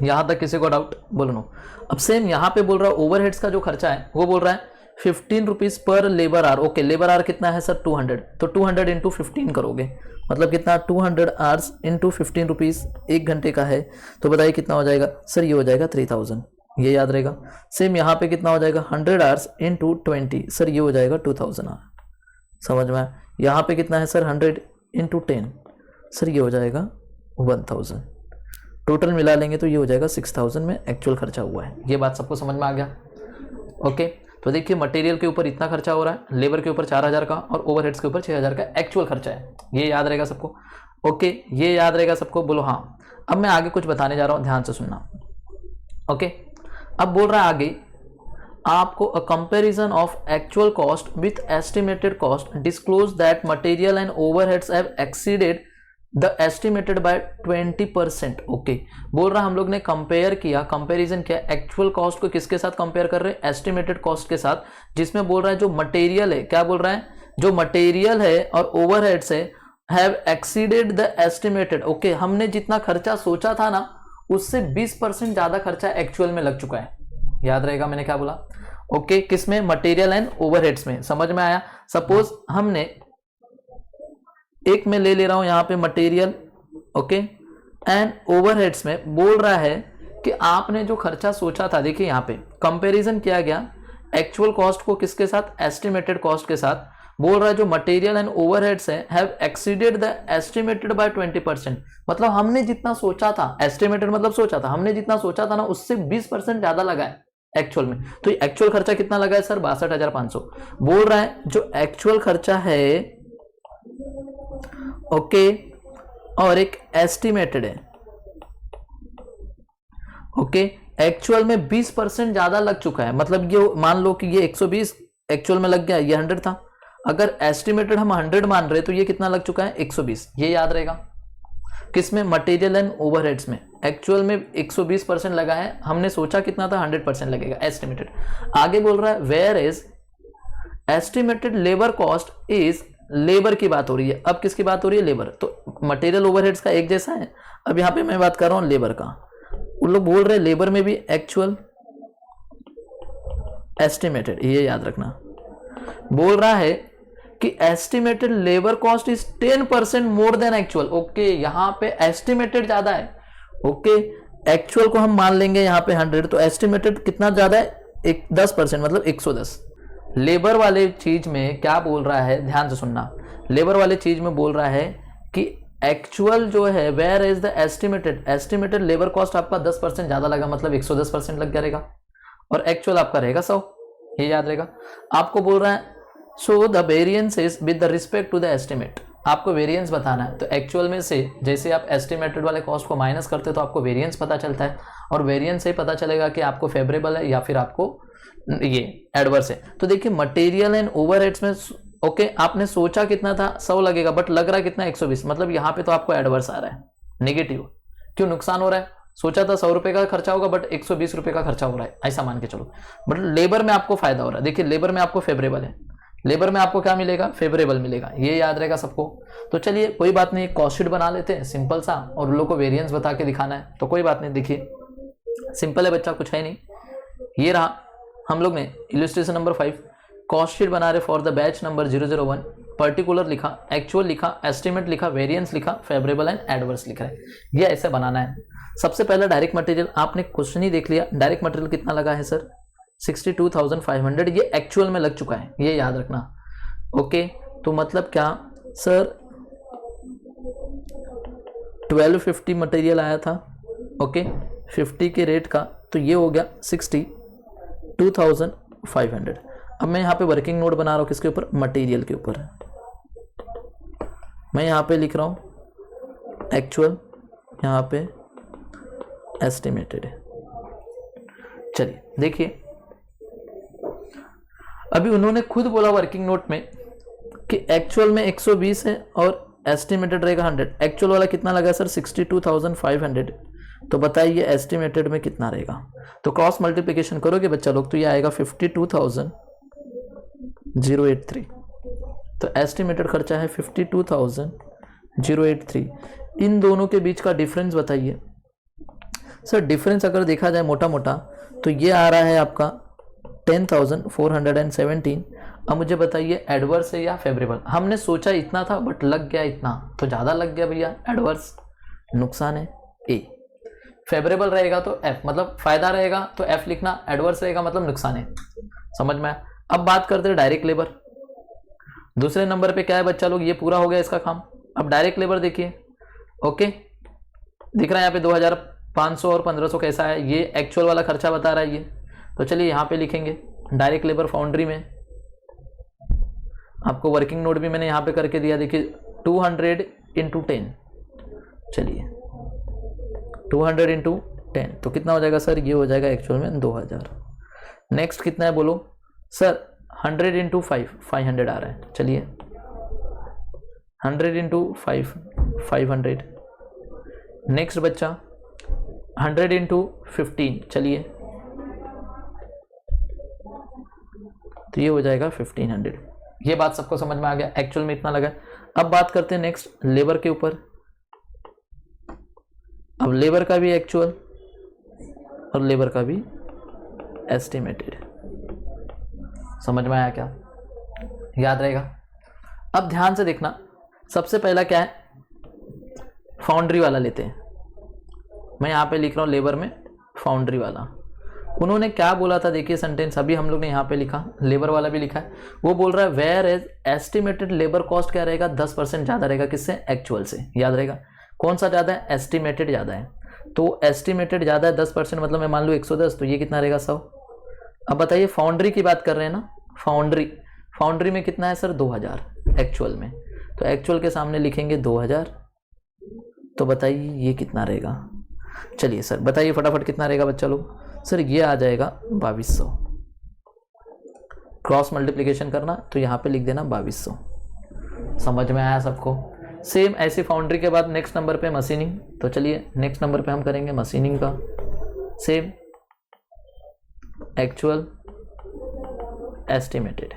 यहाँ तक किसी को डाउट? बोलो नो। अब सेम यहाँ पे बोल रहा है ओवरहेड्स का जो खर्चा है वो बोल रहा है 15 रुपीज़ पर labour our. Okay, labour our कितना है सर? 200, तो 200 इंटू 15 करोगे मतलब कितना? 200 आवर्स इंटू 15 रुपीज़, 1 घंटे का है। तो बताइए कितना हो जाएगा? सर ये हो जाएगा 3000, ये याद रहेगा। सेम यहाँ पे कितना हो जाएगा? 100 आवर्स इंटू 20, सर ये हो जाएगा 2000 आवर। समझ में? यहाँ पे कितना है सर? 100 इंटू 10, सर ये हो जाएगा 1000। टोटल मिला लेंगे तो ये हो जाएगा 6000 में एक्चुअल खर्चा हुआ है। ये बात सबको समझ में आ गया? ओके, तो देखिए मटेरियल के ऊपर इतना खर्चा हो रहा है, लेबर के ऊपर 4000 का और ओवरहेड्स के ऊपर 6000 का एक्चुअल खर्चा है। ये याद रहेगा सबको? ओके, ये याद रहेगा सबको? बोलो हाँ। अब मैं आगे कुछ बताने जा रहा हूँ, ध्यान से सुनना। ओके, अब बोल रहा है आगे आपको a comparison of actual cost with estimated cost disclose that material and overheads have exceeded the estimated by 20%। Okay, बोल रहा हम लोग ने कंपेयर किया, कंपैरिजन किया एक्चुअल कॉस्ट को किसके साथ कंपेयर कर रहे हैं? एस्टिमेटेड कॉस्ट के साथ, जिसमें बोल रहा है जो मटेरियल है, क्या बोल रहा है? जो मटेरियल है और ओवरहेड्स है have exceeded the estimated. Okay, हमने जितना खर्चा सोचा था ना उससे 20% ज्यादा खर्चा एक्चुअल में लग चुका है। याद रहेगा मैंने क्या बोला? ओके, किसमें? मटेरियल एंड ओवरहेड्स में। समझ में आया? सपोज हमने एक में ले रहा हूं यहां पे मटेरियल, ओके, एंड ओवरहेड्स में बोल रहा है कि आपने जो खर्चा सोचा था, देखिए यहां पे कंपैरिजन किया गया एक्चुअल कॉस्ट को किसके साथ? एस्टिमेटेड कॉस्ट के साथ। बोल रहा है जो मटेरियल एंड ओवरहेड्स है have exceeded the estimated by 20%। मतलब हमने जितना सोचा था, एस्टिमेटेड मतलब सोचा था, हमने जितना सोचा था ना उससे 20% ज्यादा लगा है एक्चुअल में। तो एक्चुअल खर्चा कितना लगा है सर? 62,500। बोल रहा है जो एक्चुअल खर्चा है, ओके, और एक एस्टिमेटेड है, ओके, एक्चुअल में 20% ज्यादा लग चुका है। मतलब ये मान लो कि ये 120 एक्चुअल में लग गया, ये 100 था। अगर एस्टिमेटेड हम 100 मान रहे तो ये कितना लग चुका है? 120। ये याद रहेगा किसमें? मटेरियल एंड ओवरहेड्स में। एक्चुअल में 120% लगा है, हमने सोचा कितना था? 100% लगेगा एस्टिमेटेड। आगे बोल रहा है were is estimated labour cost is, labour की बात हो रही है। अब किसकी बात हो रही है? लेबर। तो मटेरियल ओवरहेड्स का एक जैसा है। अब यहां पे मैं बात कर रहा हूं लेबर का। उन लोग बोल रहे हैं लेबर में भी एक्चुअल एस्टिमेटेड, ये याद रखना। बोल रहा है कि estimated labour cost is 10% more than actual. Okay, यहां पे एस्टिमेटेड ज्यादा है, ओके, एक्चुअल को हम मान लेंगे यहां पे 100, तो एस्टिमेटेड कितना ज्यादा है? 10% मतलब 110। लेबर वाले चीज में क्या बोल रहा है? ध्यान से सुनना। लेबर वाले चीज में बोल रहा है कि एक्चुअल जो है were is the estimated labour cost आपका 10% ज्यादा लगा, मतलब 110% लग जाएगा, और एक्चुअल आपका रहेगा 100। ये याद रहेगा। आपको बोल रहा है so the variance is with the respect to the estimate. आपको वेरिएंस बताना है, तो एक्चुअल में से जैसे आप एस्टिमेटेड वाले कॉस्ट को माइनस करते हो तो आपको वेरिएंस पता चलता है, और वेरिएंस से पता चलेगा कि आपको फेवरेबल है या फिर आपको ये एडवर्स है। तो देखिए मटेरियल एंड ओवरहेड्स में, ओके, आपने सोचा कितना था? 100 लगेगा, बट लग रहा है कितना? 120। मतलब यहाँ पे तो आपको एडवर्स आ रहा है, नेगेटिव। क्यों नुकसान हो रहा है? सोचा था 100 रुपये का खर्चा होगा बट 120 रुपये का खर्चा हो रहा है, ऐसा मान के चलो। बट लेबर में आपको फायदा हो रहा है। देखिए लेबर में आपको फेवरेबल है, लेबर में आपको क्या मिलेगा, फेवरेबल मिलेगा, ये याद रहेगा सबको। तो चलिए कोई बात नहीं, कॉस्ट शीट बना लेते हैं सिंपल सा, और उन लोग को वेरिएंस बता के दिखाना है तो कोई बात नहीं। देखिए सिंपल है बच्चा, कुछ है नहीं। ये रहा हम लोग ने इलस्ट्रेशन नंबर 5, कॉस्ट शीट बना रहे for the batch number 001, particular लिखा, एक्चुअल लिखा, एस्टिमेट लिखा, वेरिएंस लिखा, फेवरेबल एंड एडवर्स लिखा है। ये ऐसे बनाना है। सबसे पहले डायरेक्ट मटेरियल, आपने क्वेश्चन ही देख लिया, डायरेक्ट मटेरियल कितना लगा है सर 62,500, ये एक्चुअल में लग चुका है, ये याद रखना। ओके, तो मतलब क्या सर 1250 मटेरियल आया था, ओके 50 के रेट का, तो ये हो गया 62,500। अब मैं यहाँ पे वर्किंग नोट बना रहा हूँ किसके ऊपर, मटेरियल के ऊपर। मैं यहाँ पे लिख रहा हूँ एक्चुअल, यहाँ पे एस्टिमेटेड। चलिए देखिए, अभी उन्होंने खुद बोला वर्किंग नोट में कि एक्चुअल में 120 है और एस्टिमेटेड रहेगा 100। एक्चुअल वाला कितना लगा सर 62,500, तो बताइए एस्टिमेटेड में कितना रहेगा। तो क्रॉस मल्टीप्लिकेशन करोगे बच्चा लोग तो ये आएगा 52,083। तो एस्टिमेटेड खर्चा है 52,083। इन दोनों के बीच का डिफरेंस बताइए सर। डिफरेंस अगर देखा जाए मोटा मोटा तो ये आ रहा है आपका 10,417। अब मुझे बताइए एडवर्स है या फेवरेबल। हमने सोचा इतना था बट लग गया इतना, तो ज़्यादा लग गया भैया, एडवर्स नुकसान है ए। फेवरेबल रहेगा तो एफ, मतलब फायदा रहेगा तो एफ लिखना, एडवर्स रहेगा मतलब नुकसान है। समझ में आया। अब बात करते हैं डायरेक्ट लेबर। दूसरे नंबर पे क्या है बच्चा लोग, ये पूरा हो गया इसका काम। अब डायरेक्ट लेबर देखिए, ओके दिख रहा है यहाँ पे 2,500 और 1,500 कैसा है, ये एक्चुअल वाला खर्चा बता रहा है ये। तो चलिए यहाँ पे लिखेंगे डायरेक्ट लेबर फाउंड्री में। आपको वर्किंग नोट भी मैंने यहाँ पे करके दिया, देखिए 200 × 10। चलिए 200 × 10 तो कितना हो जाएगा सर, ये हो जाएगा एक्चुअल में 2,000। नेक्स्ट कितना है बोलो सर, 100 × 5 500 आ रहा है। चलिए 100 × 5 500। नेक्स्ट बच्चा 100 × 15। चलिए तो ये हो जाएगा 1500। ये बात सबको समझ में आ गया, एक्चुअल में इतना लगा। अब बात करते हैं नेक्स्ट लेबर के ऊपर। अब लेबर का भी एक्चुअल और लेबर का भी एस्टिमेटेड। समझ में आया क्या, याद रहेगा। अब ध्यान से देखना, सबसे पहला क्या है, फाउंड्री वाला लेते हैं। मैं यहाँ पे लिख रहा हूँ लेबर में फाउंड्री वाला। उन्होंने क्या बोला था देखिए सेंटेंस, अभी हम लोग ने यहाँ पे लिखा, लेबर वाला भी लिखा है। वो बोल रहा है were as estimated labour cost क्या रहेगा 10% ज़्यादा रहेगा किससे, एक्चुअल से। याद रहेगा कौन सा ज़्यादा है, एस्टिमेटेड ज़्यादा है। तो एस्टिमेटेड ज़्यादा है 10%, मतलब मैं मान लूँ 110, तो ये कितना रहेगा 100। अब बताइए फाउंड्री की बात कर रहे हैं ना, फाउंड्री में कितना है सर 2,000 एक्चुअल में। तो एक्चुअल के सामने लिखेंगे 2,000। तो बताइए ये कितना रहेगा। चलिए सर बताइए फटाफट कितना रहेगा बच्चा लोग। सर ये आ जाएगा 2,200। क्रॉस मल्टीप्लिकेशन करना तो यहाँ पे लिख देना 2,200। समझ में आया सबको। सेम ऐसी फाउंड्री के बाद नेक्स्ट नंबर पे मशीनिंग। तो चलिए नेक्स्ट नंबर पे हम करेंगे मशीनिंग का। Same actual estimated.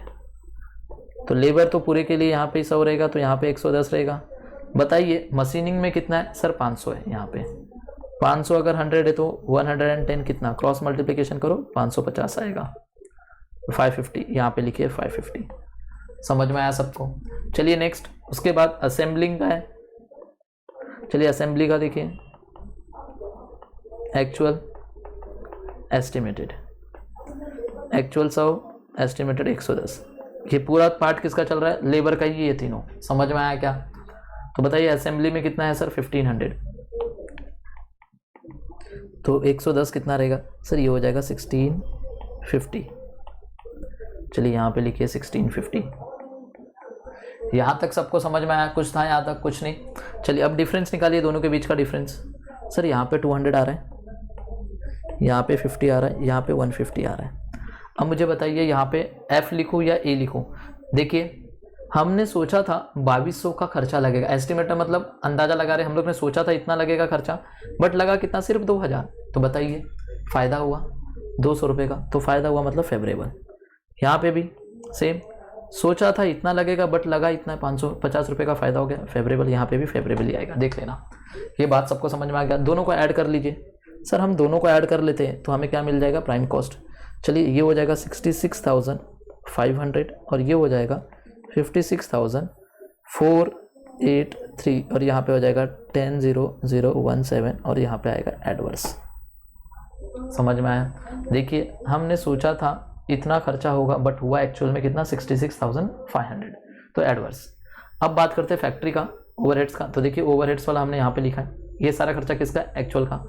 तो लेबर तो पूरे के लिए यहाँ पे 100 रहेगा, तो यहाँ पे 110 रहेगा। बताइए मशीनिंग में कितना है सर, 500 है। यहाँ पे 500 अगर 100 है तो 110 कितना, क्रॉस मल्टीप्लिकेशन करो 550 आएगा। 550 यहाँ पे लिखिए 550। समझ में आया सबको। चलिए नेक्स्ट, उसके बाद असेंबलिंग का है। चलिए असेंबली का देखिए, एक्चुअल एस्टिमेटेड। Actual 100, estimated 110। ये पूरा पार्ट किसका चल रहा है, लेबर का ही, ये तीनों। समझ में आया क्या। तो बताइए असेंबली में कितना है सर 1500। तो 110 कितना रहेगा सर, ये हो जाएगा 1650। चलिए यहाँ पे लिखिए 1650। यहाँ तक सबको समझ में आया, कुछ था यहाँ तक, कुछ नहीं। चलिए अब डिफरेंस निकालिए दोनों के बीच का डिफरेंस। सर यहाँ पे 200 आ रहा है, यहाँ पे 50 आ रहा है, यहाँ पे 150 आ रहा है। अब मुझे बताइए यहाँ पे F लिखूँ या A लिखूँ। देखिए हमने सोचा था 2200 का खर्चा लगेगा, एस्टिमेट मतलब अंदाजा लगा रहे, हम लोग ने सोचा था इतना लगेगा खर्चा, बट लगा कितना, सिर्फ 2000। तो बताइए फ़ायदा हुआ 200 रुपये का, तो फ़ायदा हुआ मतलब फेवरेबल। यहाँ पे भी सेम, सोचा था इतना लगेगा बट लगा इतना, 550 रुपये का फ़ायदा हो गया, फेवरेबल। यहाँ पे भी फेवरेबल ही आएगा, देख लेना। ये बात सबको समझ में आ गया। दोनों को ऐड कर लीजिए। सर हम दोनों को ऐड कर लेते हैं तो हमें क्या मिल जाएगा, प्राइम कॉस्ट। चलिए ये हो जाएगा 66,500 और ये हो जाएगा 56,483 और यहाँ पे हो जाएगा 10,017 और यहाँ पे आएगा एडवर्स। समझ में आया? देखिए हमने सोचा था इतना खर्चा होगा बट हुआ एक्चुअल में कितना, 66,500, तो एडवर्स। अब बात करते हैं फैक्ट्री का, ओवरहेड्स का। तो देखिए ओवरहेड्स वाला हमने यहाँ पे लिखा है, ये सारा खर्चा किसका, एक्चुअल का।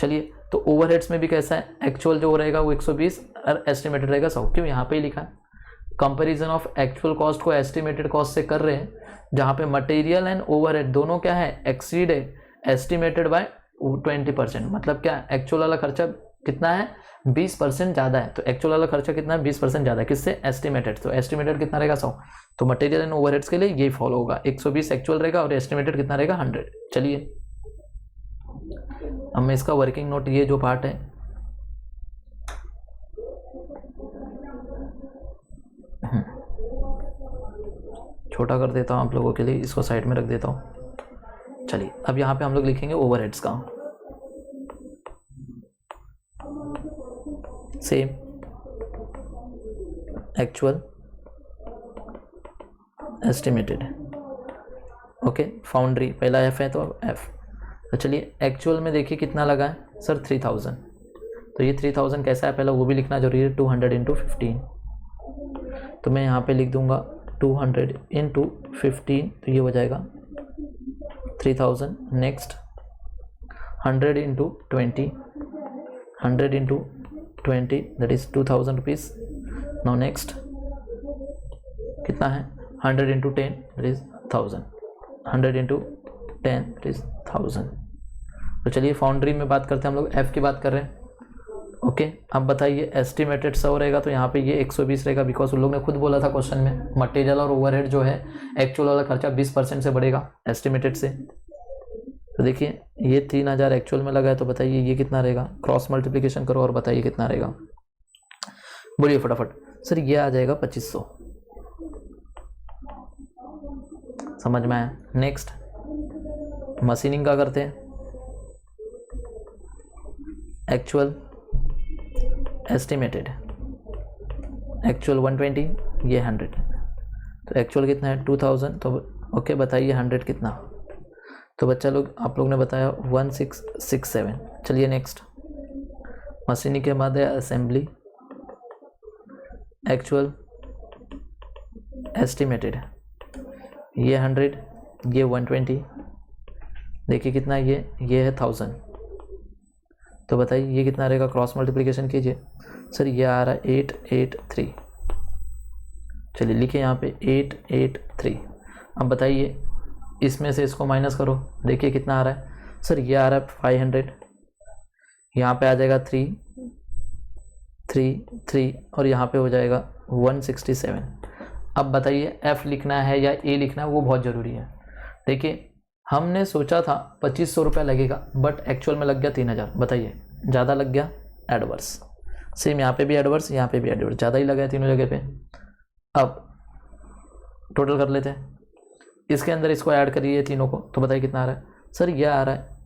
चलिए तो ओवरहेड्स में भी कैसा है, एक्चुअल जो रहेगा वो 120 और एस्टिमेटेड रहेगा 100। क्यों, यहाँ पे ही लिखा है कंपैरिजन ऑफ एक्चुअल कॉस्ट को एस्टिमेटेड कॉस्ट से कर रहे हैं, जहाँ पे मटेरियल एंड ओवरहेड दोनों क्या है, एक्सीड है एस्टिमेटेड बाय 20%। मतलब क्या, एक्चुअल वाला खर्चा कितना है, 20% ज़्यादा है। तो एक्चुअल वाला खर्चा कितना है, 20% ज़्यादा है किससे, एस्टिमेटेड। तो एस्टिमेटेड कितना रहेगा, 100। तो मटेरियल एंड ओवरहेड्स के लिए यही फॉलो होगा, 120 एक्चुअल रहेगा और एस्टिमेटेड कितना रहेगा, 100। चलिए अब मैं इसका वर्किंग नोट, ये जो पार्ट है छोटा कर देता हूँ आप लोगों के लिए, इसको साइड में रख देता हूँ। चलिए अब यहाँ पे हम लोग लिखेंगे ओवरहेड्स का। Same actual estimated, okay. Foundry पहला एफ है तो एफ। तो चलिए एक्चुअल में देखिए कितना लगा है सर, 3000। तो ये 3000 कैसा है पहला वो भी लिखना जरूरी है, 200 × 15। तो मैं यहाँ पे लिख दूंगा 200 × 15, तो ये हो जाएगा 3000। Next 100 × 20, 100 × 20 that is 2000 rupees. Now next कितना है, 100 × 10 दैट इज 1000, 100 × 10 दैट इज 1000। तो चलिए फाउंड्री में बात करते हैं, हम लोग एफ की बात कर रहे हैं, ओके। अब बताइए एस्टिमेटेड 100 रहेगा तो यहाँ पे ये 120 रहेगा, बिकॉज उन लोग ने खुद बोला था क्वेश्चन में मटेरियल और ओवरहेड जो है एक्चुअल वाला खर्चा 20% से बढ़ेगा एस्टिमेटेड से। तो देखिए ये 3000 एक्चुअल में लगा है, तो बताइए ये कितना रहेगा, क्रॉस मल्टीप्लिकेशन करो और बताइए कितना रहेगा, बोलिए फटाफट। सर ये आ जाएगा 2500। समझ में आया? नेक्स्ट मशीनिंग का करते हैं, एक्चुअल एस्टिमेटेड, एक्चुअल 120, ये 100। तो एक्चुअल कितना है 2000, तो ओके बताइए 100 कितना। तो बच्चा लोग आप लोग ने बताया 1667। चलिए नेक्स्ट मशीनिंग के बाद है असेंबली, एक्चुअल एस्टिमेटेड, ये 100, ये 120। देखिए कितना ये है 1000। तो बताइए ये कितना रहेगा, क्रॉस मल्टीप्लिकेशन कीजिए। सर ये आ रहा है 883। चलिए लिखिए यहाँ पे 883। अब बताइए इसमें से इसको माइनस करो, देखिए कितना आ रहा है। सर ये आ रहा है 500, यहाँ पे आ जाएगा 3 और यहाँ पे हो जाएगा 167। अब बताइए एफ लिखना है या ए लिखना है, वो बहुत ज़रूरी है। देखिए हमने सोचा था 2500 रुपया लगेगा बट एक्चुअल में लग गया 3000। बताइए ज़्यादा लग गया, एडवर्स। सेम यहाँ पे भी एडवर्स, यहाँ पे भी एडवर्स, ज़्यादा ही लगा है तीनों जगह पे। अब टोटल कर लेते हैं, इसके अंदर इसको ऐड करिए तीनों को, तो बताइए कितना आ रहा है। सर ये आ रहा है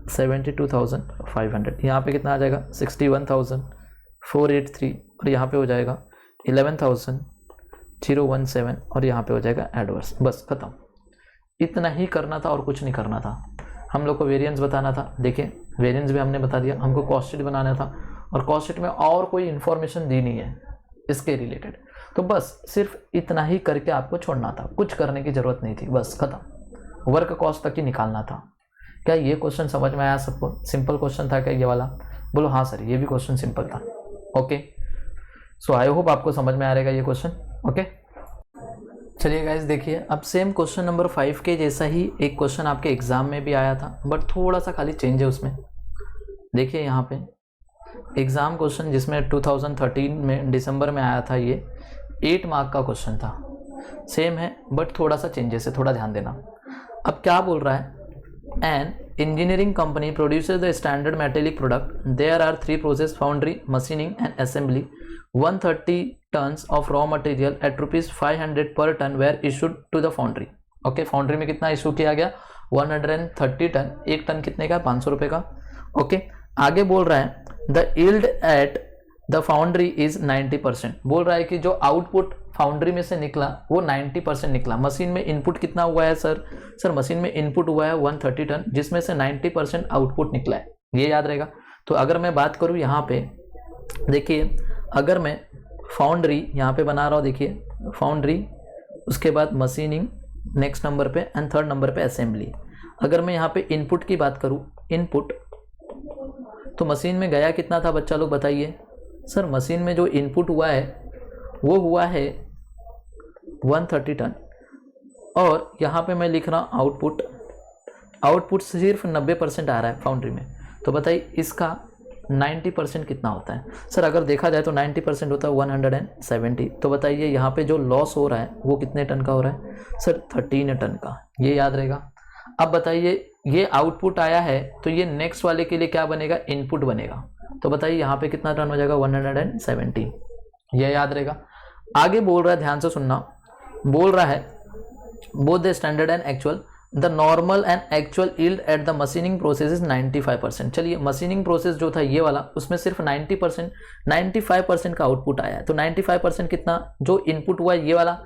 72,500। यहाँ पे कितना आ जाएगा 61,483 और यहाँ पे हो जाएगा 11,017 और यहाँ पे हो जाएगा एडवर्स। बस खत्म, इतना ही करना था और कुछ नहीं करना था। हम लोग को वेरिएंस बताना था, देखिए वेरिएंस भी हमने बता दिया। हमको कॉस्ट शीट बनाना था और कॉस्ट शीट में और कोई इन्फॉर्मेशन दी नहीं है इसके रिलेटेड, तो बस सिर्फ इतना ही करके आपको छोड़ना था, कुछ करने की ज़रूरत नहीं थी, बस खत्म। वर्क कॉस्ट तक ही निकालना था। क्या ये क्वेश्चन समझ में आया सबको? सिंपल क्वेश्चन था क्या ये वाला? बोलो हाँ सर ये भी क्वेश्चन सिंपल था। ओके, सो आई होप आपको समझ में आ रहेगा ये क्वेश्चन। ओके चलिए गाइस देखिए, अब सेम क्वेश्चन नंबर 5 के जैसा ही एक क्वेश्चन आपके एग्जाम में भी आया था, बट थोड़ा सा खाली चेंज है उसमें। देखिए यहाँ पे एग्ज़ाम क्वेश्चन जिसमें 2013 में दिसंबर में आया था, ये 8 मार्क का क्वेश्चन था। सेम है बट थोड़ा सा चेंजेस है, थोड़ा ध्यान देना। अब क्या बोल रहा है, an engineering company produces the standard metallic product, there are 3 process, foundry, machining and assembly, 130 tons of raw material at ₹500 per ton were issued to the foundry. Okay, foundry में कितना इशू किया गया, 130 टन, 1 टन कितने का, 500 रुपये का। Okay, आगे बोल रहा है the yield at the foundry is 90%, बोल रहा है कि जो आउटपुट फाउंड्री में से निकला वो 90% निकला। मशीन में इनपुट कितना हुआ है सर मशीन में इनपुट हुआ है 130 टन, जिसमें से 90% आउटपुट निकला है, ये याद रहेगा। तो अगर मैं बात करूं यहाँ पे देखिए, अगर मैं फाउंड्री यहाँ पे बना रहा हूँ, देखिए फाउंड्री, उसके बाद मशीनिंग नेक्स्ट नंबर पे एंड थर्ड नंबर पे असेंबली। अगर मैं यहाँ पे इनपुट की बात करूँ, इनपुट तो मशीन में गया कितना था बच्चा लोग बताइए। सर मशीन में जो इनपुट हुआ है वो हुआ है 130 टन, और यहाँ पे मैं लिख रहा हूँ आउटपुट सिर्फ 90% आ रहा है फाउंड्री में। तो बताइए इसका 90% कितना होता है। सर अगर देखा जाए तो 90% होता है 170। तो बताइए यहाँ पे जो लॉस हो रहा है वो कितने टन का हो रहा है सर, 13 टन का, ये याद रहेगा। अब बताइए ये आउटपुट आया है तो ये नेक्स्ट वाले के लिए क्या बनेगा, इनपुट बनेगा। तो बताइए यहाँ पे कितना टन हो जाएगा, 170, ये याद रहेगा। आगे बोल रहा है, ध्यान से सुनना, बोल रहा है both the standard and actual, the normal and actual yield at the machining process is 95%। चलिए मशीनिंग प्रोसेस जो था ये वाला, उसमें सिर्फ 95% का आउटपुट आया है। तो 95% कितना, जो इनपुट हुआ है ये वाला,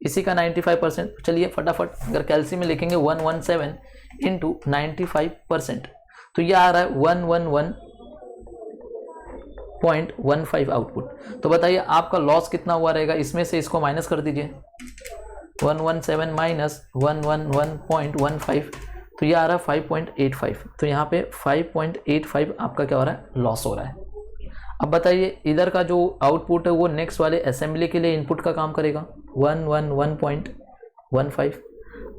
इसी का 95%। चलिए फटाफट अगर कैल्सी में लिखेंगे 117 इंटू 95%, तो ये आ रहा है 111.15 आउटपुट। तो बताइए आपका लॉस कितना हुआ रहेगा, इसमें से इसको माइनस कर दीजिए, 117 माइनस 111.15, तो ये आ रहा है 5.85। तो यहाँ पे 5.85 आपका क्या हो रहा है, लॉस हो रहा है। अब बताइए इधर का जो आउटपुट है वो नेक्स्ट वाले असेंबली के लिए इनपुट का काम करेगा, 111.15।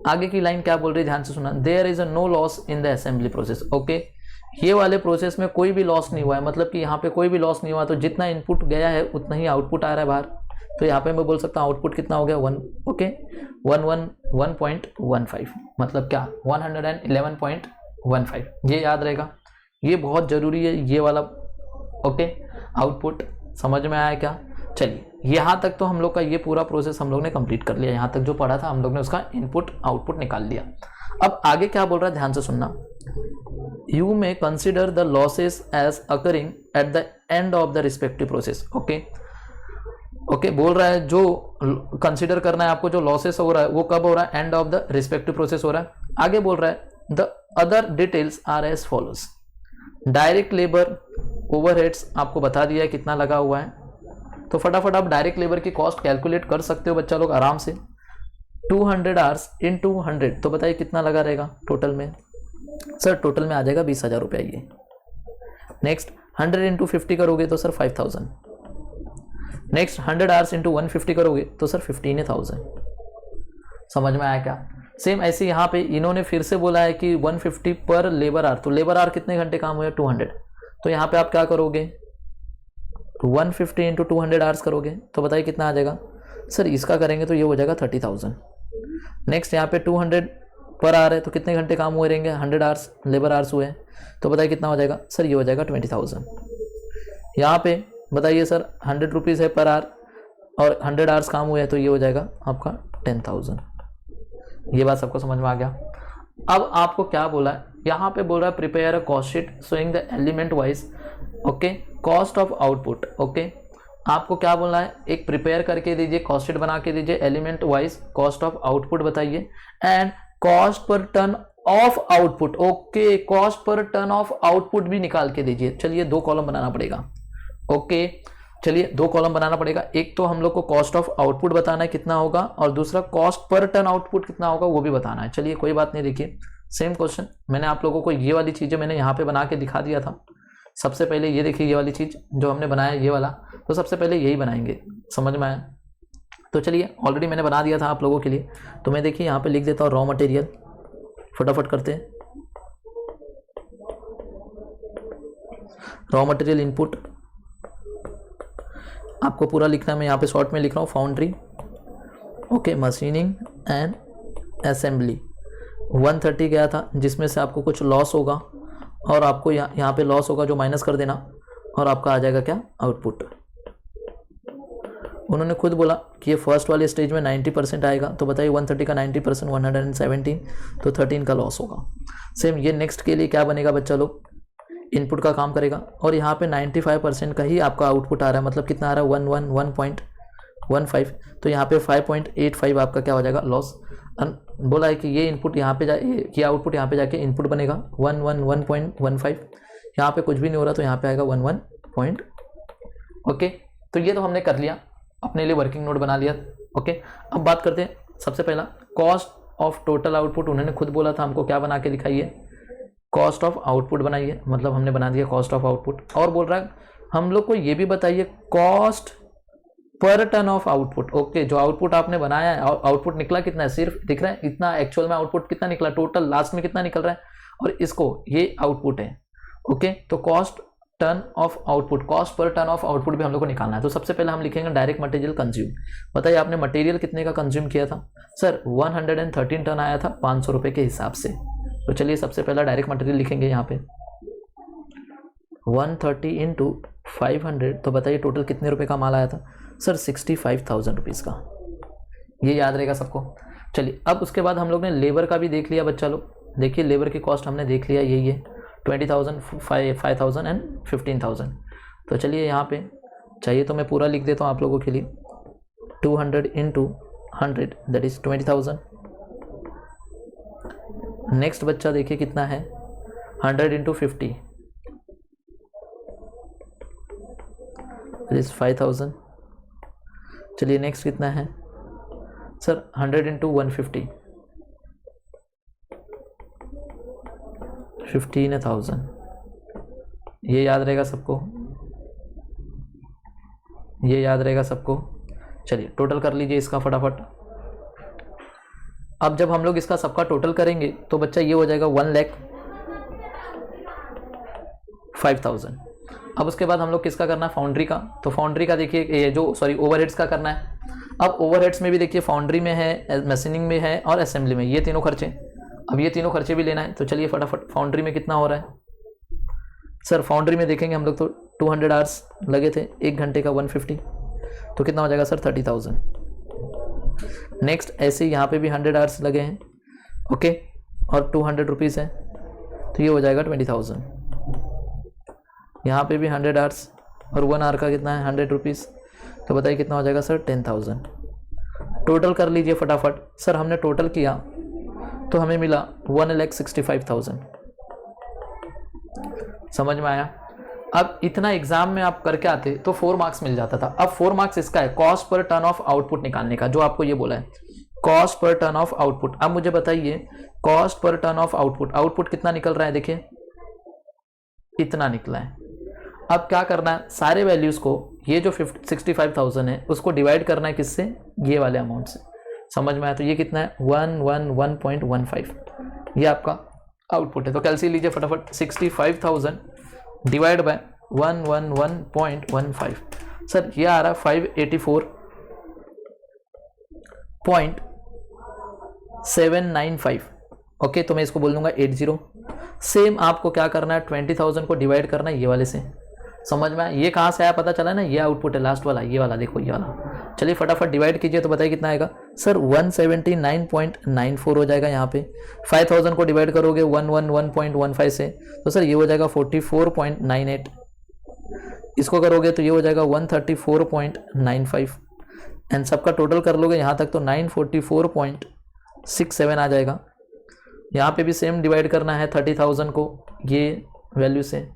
आगे की लाइन क्या बोल रही है, ध्यान से सुना, there is a no loss in the assembly process. Okay, ये वाले प्रोसेस में कोई भी लॉस नहीं हुआ है, मतलब कि यहाँ पे कोई भी लॉस नहीं हुआ, तो जितना इनपुट गया है उतना ही आउटपुट आ रहा है बाहर। तो यहाँ पे मैं बोल सकता हूँ आउटपुट कितना हो गया, 111.15, मतलब क्या 111.15, ये याद रहेगा, ये बहुत जरूरी है ये वाला। ओके, आउटपुट समझ में आया क्या। चलिए यहाँ तक तो हम लोग का ये पूरा प्रोसेस हम लोग ने कंप्लीट कर लिया, यहाँ तक जो पढ़ा था हम लोग ने उसका इनपुट आउटपुट निकाल लिया। अब आगे क्या बोल रहा है, ध्यान से सुनना, you may consider the losses as occurring at the end of the respective process. Okay, बोल रहा है जो कंसिडर करना है आपको, जो लॉसेस हो रहा है वो कब हो रहा है, end of the respective process हो रहा है। आगे बोल रहा है the other details are as follows, direct labour overheads आपको बता दिया है कितना लगा हुआ है, तो फटाफट आप डायरेक्ट लेबर की कॉस्ट कैलकुलेट कर सकते हो बच्चा लोग आराम से। 200 आवर्स इन 200, तो बताइए कितना लगा रहेगा टोटल में। सर टोटल में आ जाएगा 20,000 रुपया ये। नेक्स्ट 100 इंटू 50 करोगे तो सर 5,000। नेक्स्ट 100 आवर्स इंटू 150 करोगे तो सर 15,000। समझ में आया क्या। सेम ऐसे यहाँ पे इन्होंने फिर से बोला है कि 150 पर लेबर आवर, तो लेबर आवर कितने घंटे काम हुए, 200। तो यहाँ पे आप क्या करोगे, 150 इंटू 200 आवर्स करोगे तो बताइए कितना आ जाएगा। सर इसका करेंगे तो ये हो जाएगा 30,000। नेक्स्ट यहाँ पे 200 पर आवर है तो कितने घंटे काम हुए रहेंगे, 100 आवर्स लेबर आवर्स हुए, तो बताइए कितना हो जाएगा। सर ये हो जाएगा 20,000। यहाँ पे बताइए सर 100 रुपीज़ है पर आवर और 100 आवर्स काम हुए हैं तो ये हो जाएगा आपका 10,000। ये बात सबको समझ में आ गया। अब आपको क्या बोला है, यहाँ पे बोल रहा है prepare a cost sheet showing the element wise okay cost of output. Okay, आपको क्या बोलना है, एक प्रिपेयर करके दीजिए, कॉस्ट शीट बना के दीजिए, element wise cost of output बताइए and cost per ton of output. Okay, cost per ton of output भी निकाल के दीजिए। चलिए 2 कॉलम बनाना पड़ेगा। ओके, चलिए 2 कॉलम बनाना पड़ेगा। एक तो हम लोग को कॉस्ट ऑफ आउटपुट बताना है कितना होगा, और दूसरा कॉस्ट पर टन आउटपुट कितना होगा वो भी बताना है। चलिए कोई बात नहीं, देखिए सेम क्वेश्चन मैंने आप लोगों को ये वाली चीजें मैंने यहाँ पे बना के दिखा दिया था। सबसे पहले ये देखिए, ये वाली चीज जो हमने बनाया ये वाला, तो सबसे पहले यही बनाएंगे। समझ में आया। तो चलिए ऑलरेडी मैंने बना दिया था आप लोगों के लिए, तो मैं देखिए यहाँ पे लिख देता हूँ रॉ मटेरियल। फटाफट करते हैं, रॉ मटेरियल इनपुट आपको पूरा लिखना है, मैं यहाँ पे शॉर्ट में लिख रहा हूँ foundry okay, machining and assembly 130 गया था, जिसमें से आपको कुछ लॉस होगा और आपको यहाँ पे लॉस होगा जो माइनस कर देना, और आपका आ जाएगा क्या, आउटपुट। उन्होंने खुद बोला कि ये फर्स्ट वाले स्टेज में 90% आएगा, तो बताइए 130 का 90% 117, तो 13 का लॉस होगा। सेम ये नेक्स्ट के लिए क्या बनेगा बच्चा लोग, इनपुट का काम करेगा, और यहाँ पे 95% का ही आपका आउटपुट आ रहा है, मतलब कितना आ रहा है 111.15, तो यहाँ पे 5.85 आपका क्या हो जाएगा, लॉस। बोला है कि ये इनपुट यहाँ पे ये आउटपुट यहाँ पे जाके इनपुट बनेगा 111.15, यहाँ पे कुछ भी नहीं हो रहा तो यहाँ पे आएगा 11 ओके। तो ये तो हमने कर लिया, अपने लिए वर्किंग नोट बना लिया। ओके, अब बात करते हैं सबसे पहला कॉस्ट ऑफ टोटल आउटपुट। उन्होंने खुद बोला था हमको क्या बना के दिखाइए, कॉस्ट ऑफ आउटपुट बनाइए, मतलब हमने बना दिया कॉस्ट ऑफ आउटपुट। और बोल रहा है हम लोग को ये भी बताइए cost per ton of output. Okay, जो आउटपुट आपने बनाया है, आउटपुट निकला कितना है, सिर्फ दिख रहा है इतना, एक्चुअल में आउटपुट कितना निकला, टोटल लास्ट में कितना निकल रहा है, और इसको ये आउटपुट है। ओके, तो cost ton of output, cost per ton of output भी हम लोग को निकालना है। तो सबसे पहले हम लिखेंगे डायरेक्ट मटेरियल कंज्यूम। बताइए आपने मटेरियल कितने का कंज्यूम किया था, सर 113 टन आया था 500 रुपये के हिसाब से। तो चलिए सबसे पहला डायरेक्ट मटेरियल लिखेंगे यहाँ पे 130 इंटू 500, तो बताइए टोटल कितने रुपए का माल आया था, सर 65,000 रुपीज़ का। ये याद रहेगा सबको। चलिए अब उसके बाद हम लोग ने लेबर का भी देख लिया बच्चा लोग। देखिए लेबर की कॉस्ट हमने देख लिया, यही है 20,000, 5,000 एंड 15,000। तो चलिए यहाँ पे चाहिए तो मैं पूरा लिख देता हूँ आप लोगों के लिए, 200 इंटू 100 दैट इज 20,000। नेक्स्ट बच्चा देखिए कितना है, 100 इंटू 50 दैट इज 5,000। चलिए नेक्स्ट कितना है सर, 100 इंटू 150 15,000। ये याद रहेगा सबको, ये याद रहेगा सबको। चलिए टोटल कर लीजिए इसका फटाफट। अब जब हम लोग इसका सबका टोटल करेंगे तो बच्चा ये हो जाएगा 1,05,000। अब उसके बाद हम लोग किसका करना है, फाउंड्री का। तो फाउंड्री का देखिए ये जो ओवरहेड्स का करना है। अब ओवरहेड्स में भी देखिए फाउंड्री में है, मशीनिंग में है और असेंबली में, ये तीनों खर्चे। अब ये तीनों खर्चे भी लेना है। तो चलिए फटाफट फाउंड्री में कितना हो रहा है, सर फाउंड्री में देखेंगे हम लोग तो 200 आवर्स लगे थे, 1 घंटे का 150, तो कितना हो जाएगा सर 30,000। नेक्स्ट ऐसे यहाँ पे भी 100 आवर्स लगे हैं, ओके, और 200 रुपीज़ है, तो ये हो जाएगा 20,000। यहाँ पे भी 100 आवर्स और 1 आवर का कितना है 100 रुपीज़, तो बताइए कितना हो जाएगा सर 10,000। टोटल कर लीजिए फटाफट। सर हमने टोटल किया तो हमें मिला 1,65,000। समझ में आया। अब इतना एग्जाम में आप करके आते तो 4 मार्क्स मिल जाता था। अब 4 मार्क्स इसका है cost per ton of output निकालने का, जो आपको ये बोला है cost per ton of output. अब मुझे बताइए cost per ton of output, output कितना निकल रहा है, देखिए इतना निकला है। अब क्या करना है, सारे वैल्यूज को ये जो 65,000 है उसको डिवाइड करना है किससे, ये वाले अमाउंट से। समझ में आया। तो ये कितना है 111.15, ये आपका आउटपुट है। तो कैलसी लीजिए फटाफट, 65,000 डिवाइड बाय 111.15, सर ये आ रहा है 584.795। ओके, तो मैं इसको बोल दूंगा 80। सेम आपको क्या करना है, 20,000 को डिवाइड करना है ये वाले से। समझ में आया। ये कहाँ से आया पता चला ना, ये आउटपुट है लास्ट वाला, ये वाला देखो ये वाला। चलिए फटाफट डिवाइड कीजिए तो बताइए कितना आएगा, सर 179.94 हो जाएगा। यहाँ पे 5,000 को डिवाइड करोगे 111.15 से, तो सर ये हो जाएगा 44.98। इसको करोगे तो ये हो जाएगा 134.95, एंड सबका टोटल कर लोगे यहाँ तक तो 944.67 आ जाएगा। यहाँ पे भी सेम डिवाइड करना है 30,000 को ये वैल्यू से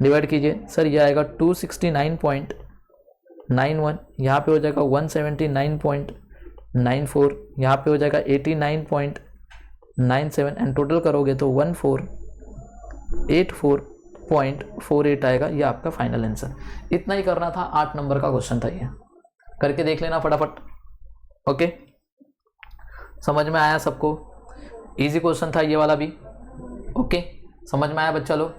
डिवाइड कीजिए, सर ये आएगा 269.91, यहाँ पे हो जाएगा 179.94, यहाँ पे हो जाएगा 89.97, एंड टोटल करोगे तो 1484.48 आएगा। ये आपका फाइनल आंसर। इतना ही करना था, 8 नंबर का क्वेश्चन था ये, करके देख लेना फटाफट। ओके, समझ में आया सबको, इजी क्वेश्चन था ये वाला भी। ओके, समझ में आया बच्चा लोग।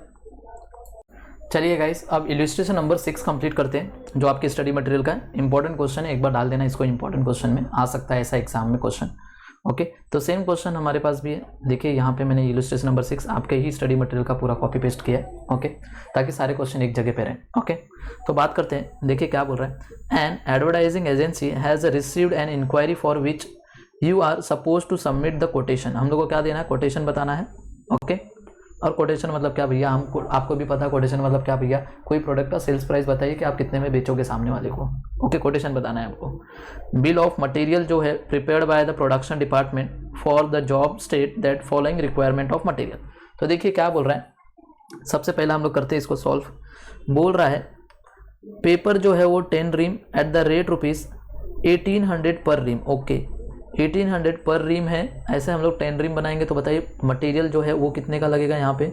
चलिए गाइस, अब इलस्ट्रेशन नंबर 6 कंप्लीट करते हैं, जो आपके स्टडी मटेरियल का इंपॉर्टेंट क्वेश्चन है। एक बार डाल देना इसको, इंपॉर्टेंट क्वेश्चन में आ सकता है ऐसा एग्जाम में क्वेश्चन। ओके, तो सेम क्वेश्चन हमारे पास भी है। देखिए यहाँ पे मैंने इलस्ट्रेशन नंबर 6 आपके ही स्टडी मटेरियल का पूरा कॉपी पेस्ट किया है। ओके, ताकि सारे क्वेश्चन एक जगह पे रहें। ओके, तो बात करते हैं। देखिए क्या बोल रहा है, an advertising agency has received an enquiry for which you are suppose to submit the quotation. हम लोग को क्या देना है, कोटेशन बताना है। ओके, और कोटेशन मतलब क्या भैया, हमको आपको भी पता है कोटेशन मतलब क्या भैया, कोई प्रोडक्ट का सेल्स प्राइस बताइए कि आप कितने में बेचोगे सामने वाले को। ओके, कोटेशन बताना है आपको। बिल ऑफ मटेरियल जो है prepared by the production department for the job state that following requirement of material. तो देखिए क्या बोल रहा है, सबसे पहले हम लोग करते हैं इसको सॉल्व। बोल रहा है पेपर जो है वो 10 रीम एट द रेट ₹1800 पर रीम। ओके, 1800 पर रीम है, ऐसे हम लोग 10 रीम बनाएंगे। तो बताइए मटेरियल जो है वो कितने का लगेगा यहाँ पे।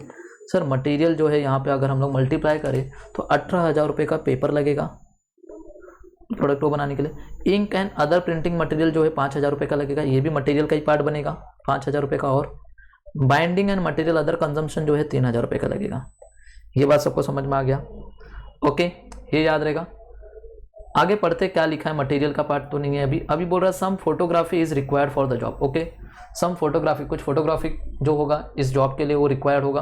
सर मटेरियल जो है यहाँ पे अगर हम लोग मल्टीप्लाई करें तो 18,000 रुपये का पेपर लगेगा प्रोडक्ट को बनाने के लिए। Ink and other printing material जो है 5,000 रुपये का लगेगा, ये भी मटेरियल का ही पार्ट बनेगा, 5,000 रुपये का। और binding and material other consumption जो है 3,000 रुपये का लगेगा। ये बात सबको समझ में आ गया। ओके, ये याद रहेगा। आगे पढ़ते क्या लिखा है, मटेरियल का पार्ट तो नहीं है अभी बोल रहा है some photography is required for the job. Okay, some photography, कुछ फोटोग्राफी जो होगा इस जॉब के लिए वो रिक्वायर्ड होगा।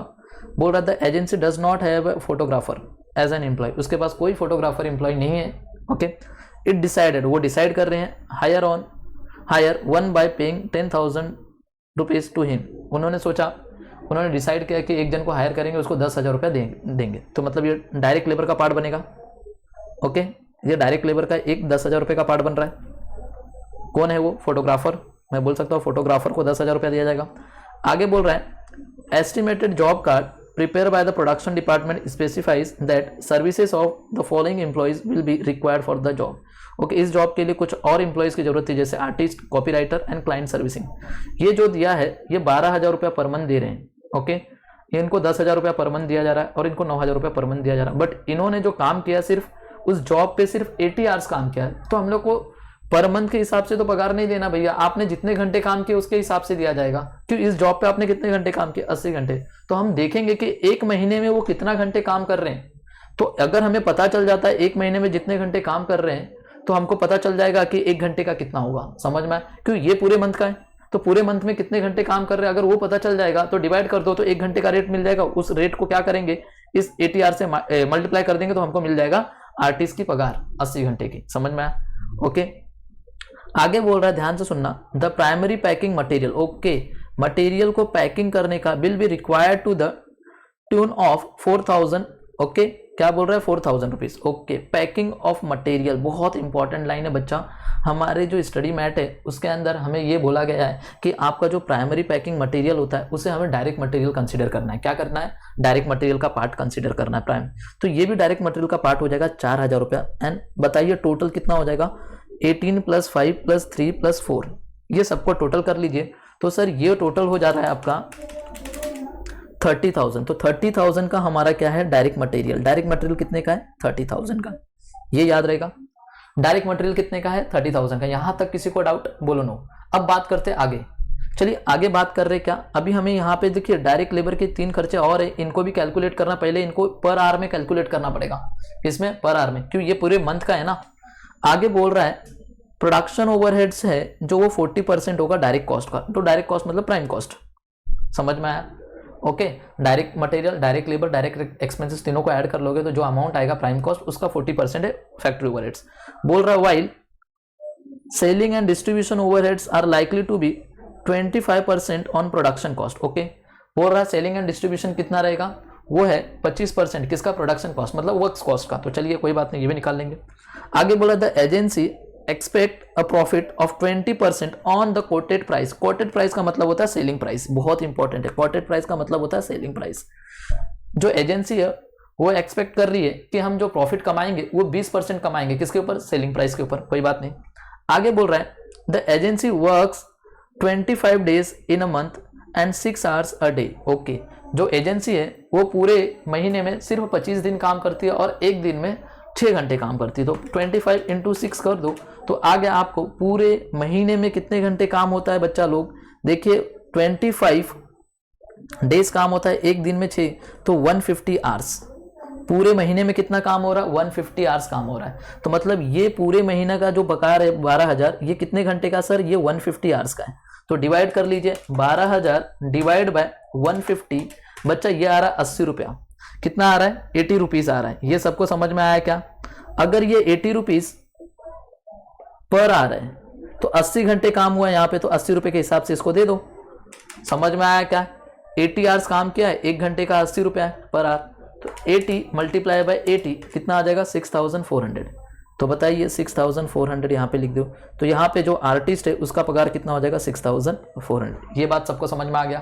बोल रहा था agency does not have a photographer as an employ, उसके पास कोई फोटोग्राफर एम्प्लॉय नहीं है। ओके, इट डिसाइडेड, वो डिसाइड कर रहे हैं hire one by paying 10,000 rupees to him. उन्होंने सोचा, उन्होंने डिसाइड किया कि एक जन को हायर करेंगे, उसको 10,000 रुपया देंगे। तो मतलब ये डायरेक्ट लेबर का पार्ट बनेगा। ओके, ये डायरेक्ट लेबर का एक 10,000 रुपये का पार्ट बन रहा है। कौन है वो, फोटोग्राफर। मैं बोल सकता हूँ फोटोग्राफर को 10,000 रुपया दिया जाएगा। आगे बोल रहा है estimated job card prepare by the production department specifies that services of the following employees will be required for the job. Okay, इस जॉब के लिए कुछ और एम्प्लॉयज की जरूरत थी, जैसे artist, copy writer and client servicing. ये जो दिया है ये 12,000 रुपया पर मंथ दे रहे हैं। ओके, इनको 10,000 रुपया पर मंथ दिया जा रहा है और इनको 9,000 रुपया पर मंथ दिया जा रहा है। बट इन्होंने जो काम किया सिर्फ उस जॉब पे सिर्फ 80 आवर्स काम किया है, तो हम लोग को पर मंथ के हिसाब से तो पगार नहीं देना भैया, आपने जितने घंटे काम किए उसके हिसाब से दिया जाएगा। क्यों, इस जॉब पे आपने कितने घंटे काम किए, 80 घंटे। तो हम देखेंगे कि एक महीने में वो कितना घंटे काम कर रहे हैं। तो अगर हमें पता चल जाता है एक महीने में जितने घंटे काम कर रहे हैं, तो हमको पता चल जाएगा कि एक घंटे का कितना होगा। समझ में आए, क्यों ये पूरे मंथ का है, तो पूरे मंथ में कितने घंटे काम कर रहे हैं अगर वो पता चल जाएगा तो डिवाइड कर दो, तो एक घंटे का रेट मिल जाएगा। उस रेट को क्या करेंगे, इस 80 आवर से मल्टीप्लाई कर देंगे तो हमको मिल जाएगा आर्टिस्ट की पगार 80 घंटे की। समझ में आया। ओके, आगे बोल रहा है, ध्यान से सुनना, the primary packing material. Okay, material को पैकिंग करने का bill be required to the tune of 4,000। Okay, क्या बोल रहा है, 4,000 rupees. Okay, packing of material बहुत इंपॉर्टेंट लाइन है बच्चा। हमारे जो स्टडी मैट है उसके अंदर हमें ये बोला गया है कि आपका जो प्राइमरी पैकिंग मटेरियल होता है उसे हमें डायरेक्ट मटेरियल कंसीडर करना है। क्या करना है, डायरेक्ट मटेरियल का पार्ट कंसीडर करना है प्राइम। तो ये भी डायरेक्ट मटेरियल का पार्ट हो जाएगा 4,000 रुपया। एंड बताइए टोटल कितना हो जाएगा, 18 + 5 + 3 + 4, ये सबको टोटल कर लीजिए। तो सर ये टोटल हो जाता है आपका 30,000। तो 30,000 का हमारा क्या है, डायरेक्ट मटेरियल। डायरेक्ट मटेरियल कितने का है, 30,000 का, ये याद रहेगा। डायरेक्ट मटेरियल कितने का है, 30,000 का। यहां तक किसी को डाउट, बोलो नो। अब बात करते हैं आगे। चलिए आगे बात कर रहे क्या, अभी हमें यहाँ पे देखिए डायरेक्ट लेबर के 3 खर्चे और है, इनको भी कैलकुलेट करना। पहले इनको पर आवर में कैलकुलेट करना पड़ेगा, इसमें पर आवर में, क्यों ये पूरे मंथ का है ना। आगे बोल रहा है प्रोडक्शन ओवरहेड्स है जो वो 40% होगा डायरेक्ट कॉस्ट का। तो डायरेक्ट कॉस्ट मतलब प्राइम कॉस्ट। समझ में आया। Okay, direct material, direct labour, direct expenses तीनों को ऐड कर लोगे तो जो अमाउंट आएगा प्राइम कॉस्ट उसका 40% है फैक्ट्री ओवरहेड्स। बोल रहा है while selling and distribution overheads are likely to be 25% on production cost. Okay, बोल रहा है सेलिंग एंड डिस्ट्रीब्यूशन कितना रहेगा, वो है 25%, किसका, प्रोडक्शन कॉस्ट मतलब वर्क्स कॉस्ट का। तो चलिए कोई बात नहीं, ये भी निकाल लेंगे। आगे बोला the agency expect a profit of 20% on the coated price. Coated price का मतलब होता है सेलिंग प्राइस, बहुत इंपॉर्टेंट है। कोटेड प्राइस का मतलब होता है सेलिंग प्राइस। जो एजेंसी है वो एक्सपेक्ट कर रही है कि हम जो प्रॉफिट कमाएंगे वो 20% कमाएंगे, किसके ऊपर, सेलिंग प्राइस के ऊपर। कोई बात नहीं। आगे बोल रहा है the agency works 25 days in a month and 6 hours a day. Okay, जो एजेंसी है वो पूरे महीने में सिर्फ 25 दिन काम करती है और एक दिन में 6 घंटे काम करती है। तो 25 × 6 कर दो तो आ गया आपको पूरे महीने में कितने घंटे काम होता है बच्चा लोग। देखिए 25 डेज काम होता है, एक दिन में 6, तो 150 आवर्स। पूरे महीने में कितना काम हो रहा है, 150 आवर्स काम हो रहा है। तो मतलब ये पूरे महीने का जो बकाया है 12,000, ये कितने घंटे का सर, ये 150 आवर्स का है। तो डिवाइड कर लीजिए, 12,000 डिवाइड बाय 150, बच्चा ये आ रहा है 80 रुपया। कितना आ रहा है, 80 रुपीज आ रहा है। ये सबको समझ में आया क्या? अगर ये 80 रुपीज पर आ रहा है तो 80 घंटे काम हुआ है यहाँ पे, तो 80 रुपए के हिसाब से इसको दे दो। समझ में आया क्या? 80 आवर्स काम किया है, 1 घंटे का 80 रुपया है पर आवर। तो 80 मल्टीप्लाई बाय 80 कितना आ जाएगा, 6400। तो बताइए 6400 यहाँ पे लिख दो। तो यहाँ पे जो आर्टिस्ट है उसका पगार कितना हो जाएगा, 6400। ये बात सबको समझ में आ गया।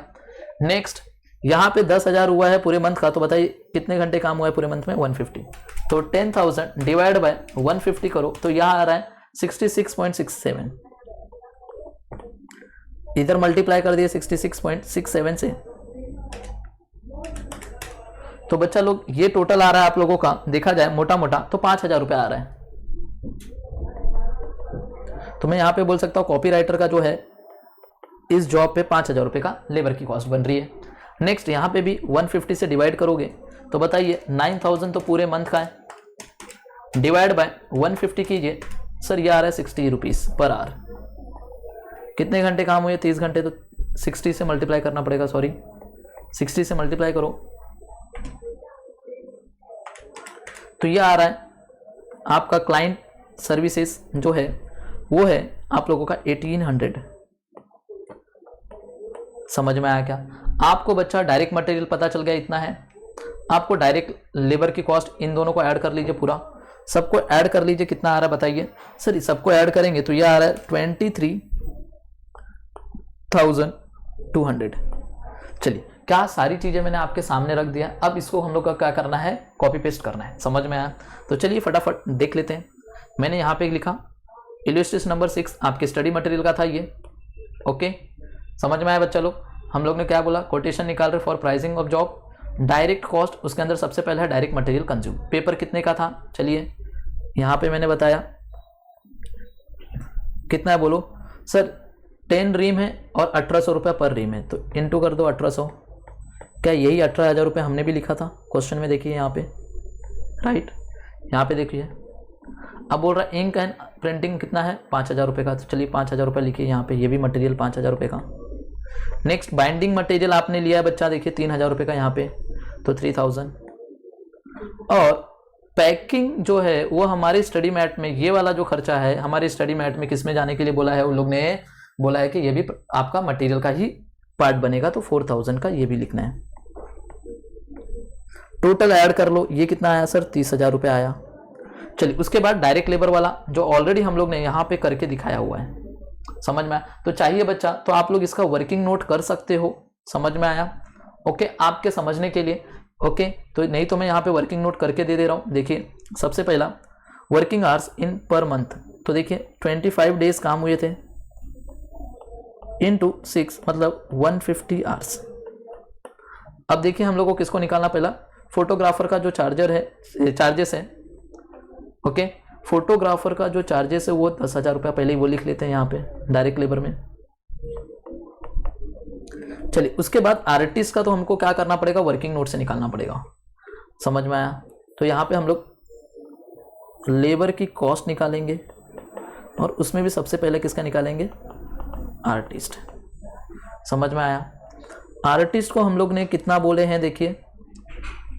नेक्स्ट, यहाँ पे 10,000 हुआ है पूरे मंथ का, तो बताइए कितने घंटे काम हुआ है पूरे मंथ में, 150। तो 10,000 डिवाइड बाय 150 करो, तो यहाँ आ रहा है 66.67। इधर मल्टीप्लाई कर दिए 66.67 से। तो बच्चा लोग ये टोटल आ रहा है आप लोगों का, देखा जाए मोटा मोटा तो 5,000 रुपया आ रहा है। तो मैं यहां पे बोल सकता हूं कॉपी राइटर का जो है इस जॉब पे 5,000 रुपए का लेबर की कॉस्ट बन रही है। नेक्स्ट, यहां पे भी 150 से डिवाइड करोगे तो बताइए 9,000 तो पूरे मंथ का है, डिवाइड बाय 150 कीजिए, सर ये आ रहा है 60 रुपीज पर आवर। कितने घंटे काम हुए, 30 घंटे, तो 60 से मल्टीप्लाई करना पड़ेगा, सॉरी 60 से मल्टीप्लाई करो तो ये आ रहा है आपका क्लाइंट सर्विसेज जो है वो है आप लोगों का 1800। समझ में आया क्या? आपको बच्चा डायरेक्ट मटेरियल पता चल गया इतना है, आपको डायरेक्ट लेबर की कॉस्ट इन दोनों को ऐड कर लीजिए, पूरा सबको ऐड कर लीजिए, कितना आ रहा है बताइए सर। सबको ऐड करेंगे तो ये आ रहा है 23,200। चलिए, क्या सारी चीजें मैंने आपके सामने रख दिया। अब इसको हम लोग का क्या करना है, कॉपी पेस्ट करना है। समझ में आया? तो चलिए फटाफट देख लेते हैं। मैंने यहाँ पे लिखा इलस्ट्रेशन नंबर 6 आपके स्टडी मटेरियल का था ये। ओके, समझ में आया बच्चा लोग? हम लोग ने क्या बोला, कोटेशन निकाल रहे for pricing of job, direct cost, उसके अंदर सबसे पहले है डायरेक्ट मटेरियल कंज्यूम। पेपर कितने का था, चलिए यहाँ पे मैंने बताया कितना है, बोलो सर 10 रीम है और 1800 रुपया पर रीम है, तो इंटू कर दो 1800। क्या यही 18,000 रुपये हमने भी लिखा था क्वेश्चन में? देखिए यहाँ पे, राइट, यहाँ पे देखिए। अब बोल रहा है इंक एंड प्रिंटिंग कितना है, 5,000 रुपये का, तो चलिए 5,000 रुपये लिखिए यहाँ पे, ये भी मटेरियल 5,000 रुपये का। नेक्स्ट, बाइंडिंग मटेरियल आपने लिया है बच्चा, देखिए 3,000 रुपये का यहाँ पे, तो 3,000। और पैकिंग जो है वो हमारी स्टडी मैट में, ये वाला जो खर्चा है हमारी स्टडी मैट में किस में जाने के लिए बोला है, उन लोग ने बोला है कि ये भी आपका मटेरियल का ही पार्ट बनेगा, तो 4,000 का ये भी लिखना है। टोटल ऐड कर लो, ये कितना आया सर, 30,000 रुपये आया। चलिए, उसके बाद डायरेक्ट लेबर वाला जो ऑलरेडी हम लोग ने यहाँ पे करके दिखाया हुआ है। समझ में आया? तो चाहिए बच्चा तो आप लोग इसका वर्किंग नोट कर सकते हो। समझ में आया? ओके, आपके समझने के लिए। ओके, तो नहीं तो मैं यहाँ पे वर्किंग नोट करके दे रहा हूँ। देखिए, सबसे पहला working hours in per month, तो देखिए 25 डेज काम हुए थे इनटू 6 मतलब 150 आवर्स। अब देखिए हम लोग को किसको निकालना, पहला फोटोग्राफर का जो चार्जेस है। ओके, फोटोग्राफर का जो चार्जेस है वो 10,000 रुपया, पहले ही वो लिख लेते हैं यहाँ पे डायरेक्ट लेबर में। चलिए, उसके बाद आर्टिस्ट का तो हमको क्या करना पड़ेगा, वर्किंग नोट से निकालना पड़ेगा। समझ में आया? तो यहाँ पे हम लोग लेबर की कॉस्ट निकालेंगे और उसमें भी सबसे पहले किसका निकालेंगे, आर्टिस्ट। समझ में आया? आर्टिस्ट को हम लोग ने कितना बोले हैं, देखिए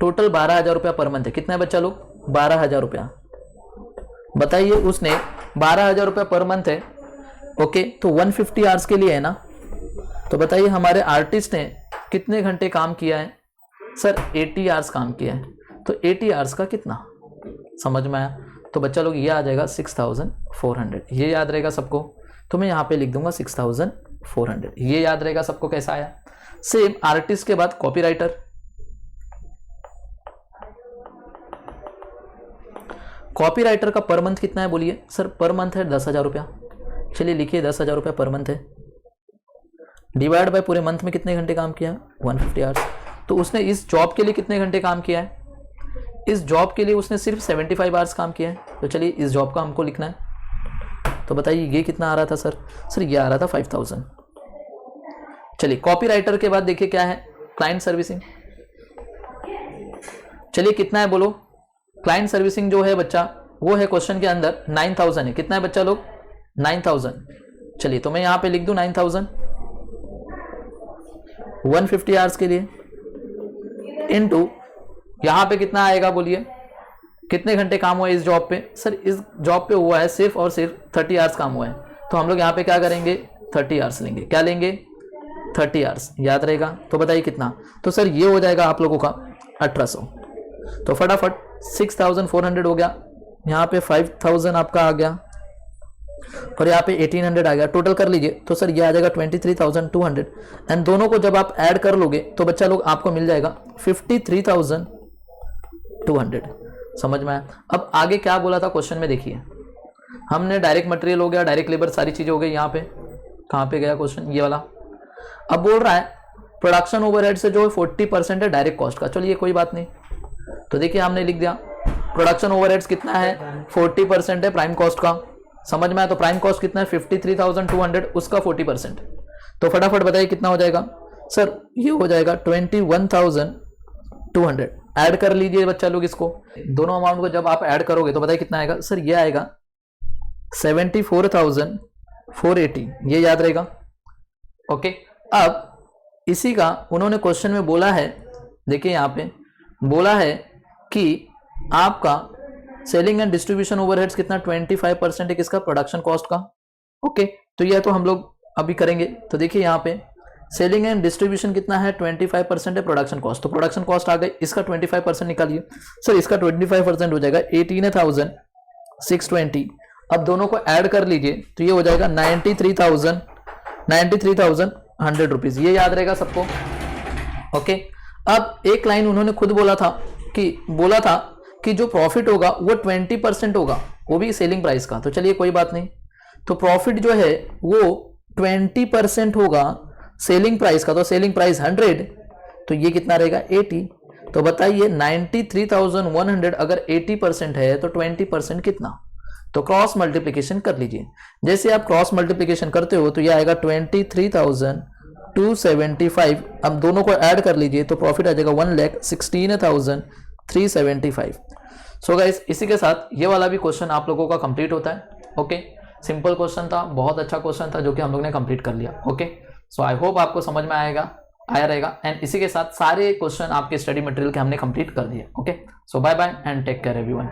टोटल 12,000 रुपया पर मंथ है। कितना है बच्चा लोग, 12,000 रुपया। बताइए, उसने 12,000 रुपया पर मंथ है। ओके, तो 150 आवर्स के लिए है ना, तो बताइए हमारे आर्टिस्ट ने कितने घंटे काम किया है सर, 80 आवर्स काम किया है। तो 80 आवर्स का कितना, समझ में आया? तो बच्चा लोग ये आ जाएगा 6,400। ये याद रहेगा सबको, तो मैं यहाँ पे लिख दूंगा 6,400। ये याद रहेगा सबको, कैसा आया? सेम आर्टिस्ट के बाद कॉपीराइटर। कॉपीराइटर का पर मंथ कितना है बोलिए सर, पर मंथ है 10,000 रुपया। चलिए लिखिए 10,000 रुपया पर मंथ है, डिवाइड बाय पूरे मंथ में कितने घंटे काम किया, 150 आवर्स। तो उसने इस जॉब के लिए कितने घंटे काम किया है, इस जॉब के लिए उसने सिर्फ 75 आवर्स काम किया है। तो चलिए इस जॉब का हमको लिखना है, तो बताइए ये कितना आ रहा था सर, ये आ रहा था 5,000। चलिए, कॉपीराइटर के बाद देखिए क्या है, क्लाइंट सर्विसिंग। चलिए कितना है बोलो, क्लाइंट सर्विसिंग जो है बच्चा वो है क्वेश्चन के अंदर 9000 है। कितना है बच्चा लोग 9000। चलिए तो मैं यहां पे लिख दूं 9000 150 आवर्स के लिए इनटू यहां पे कितना आएगा बोलिए, कितने घंटे काम हुआ है इस जॉब पे। सर इस जॉब पे हुआ है सिर्फ और सिर्फ 30 आवर्स काम हुआ है, तो हम लोग यहाँ पे क्या करेंगे 30 आवर्स लेंगे। क्या लेंगे 30 आवर्स, याद रहेगा। तो बताइए कितना, तो सर ये हो जाएगा आप लोगों का 1800। तो फटाफट 6400 हो गया, यहाँ पे 5000 आपका आ गया और यहाँ पे 1800 आ गया। टोटल कर लीजिए तो सर ये आ जाएगा 23,200 एंड दोनों को जब आप ऐड कर लोगे तो बच्चा लोग आपको मिल जाएगा 53,200। समझ में आया। अब आगे क्या बोला था क्वेश्चन में देखिए, हमने डायरेक्ट मटेरियल हो गया, डायरेक्ट लेबर, सारी चीजें हो गई। यहाँ पे कहाँ पे गया क्वेश्चन, ये वाला। अब बोल रहा है प्रोडक्शन ओवरहेड से जो 40% है डायरेक्ट कॉस्ट का। चलिए कोई बात नहीं, तो देखिए हमने लिख दिया प्रोडक्शन ओवरहेड्स कितना है 40% है प्राइम कॉस्ट का। समझ में आया। तो प्राइम कॉस्ट कितना है 53,200, उसका 40%। तो फटाफट बताइए कितना हो जाएगा। सर ये हो जाएगा 21,200। ऐड कर लीजिए बच्चा लोग इसको, दोनों अमाउंट को जब आप ऐड करोगे तो बताइए कितना आएगा। सर ये आएगा 74,480, ये याद रहेगा। ओके, अब इसी का उन्होंने क्वेश्चन में बोला है, देखिए यहां पे बोला है कि आपका सेलिंग एंड डिस्ट्रीब्यूशन ओवरहेड्स कितना 25% है किसका, प्रोडक्शन कॉस्ट का। ओके, तो यह तो हम लोग अभी करेंगे। तो देखिए यहाँ पे सेलिंग एंड डिस्ट्रीब्यूशन कितना है 25% है प्रोडक्शन कॉस्ट। तो प्रोडक्शन कॉस्ट आ गई, इसका 25% निकालिए। सर इसका 25% हो जाएगा 18,620। अब दोनों को ऐड कर लीजिए तो ये हो जाएगा 93,100 रुपीज। ये याद रहेगा सबको। ओके, अब एक लाइन उन्होंने खुद बोला था कि जो प्रॉफिट होगा वो 20% होगा, वो भी सेलिंग प्राइस का। तो चलिए कोई बात नहीं, तो प्रॉफिट जो है वो 20% होगा सेलिंग प्राइस का। तो सेलिंग प्राइस 100, तो ये कितना रहेगा 80। तो बताइए 93,100 अगर 80% है तो 20% कितना। तो क्रॉस मल्टीप्लीकेशन कर लीजिए। जैसे आप क्रॉस मल्टीप्लीकेशन करते हो तो ये आएगा 23,275। अब दोनों को ऐड कर लीजिए तो प्रॉफिट आ जाएगा 1,16,375। सो गाइस, इसी के साथ ये वाला भी क्वेश्चन आप लोगों का कंप्लीट होता है। ओके, सिंपल क्वेश्चन था, बहुत अच्छा क्वेश्चन था जो कि हम लोग ने कंप्लीट कर लिया। ओके, सो आई होप आपको समझ में आया रहेगा। एंड इसी के साथ सारे क्वेश्चन आपके स्टडी मटेरियल के हमने कंप्लीट कर दिए। Okay, so bye bye and take care everyone.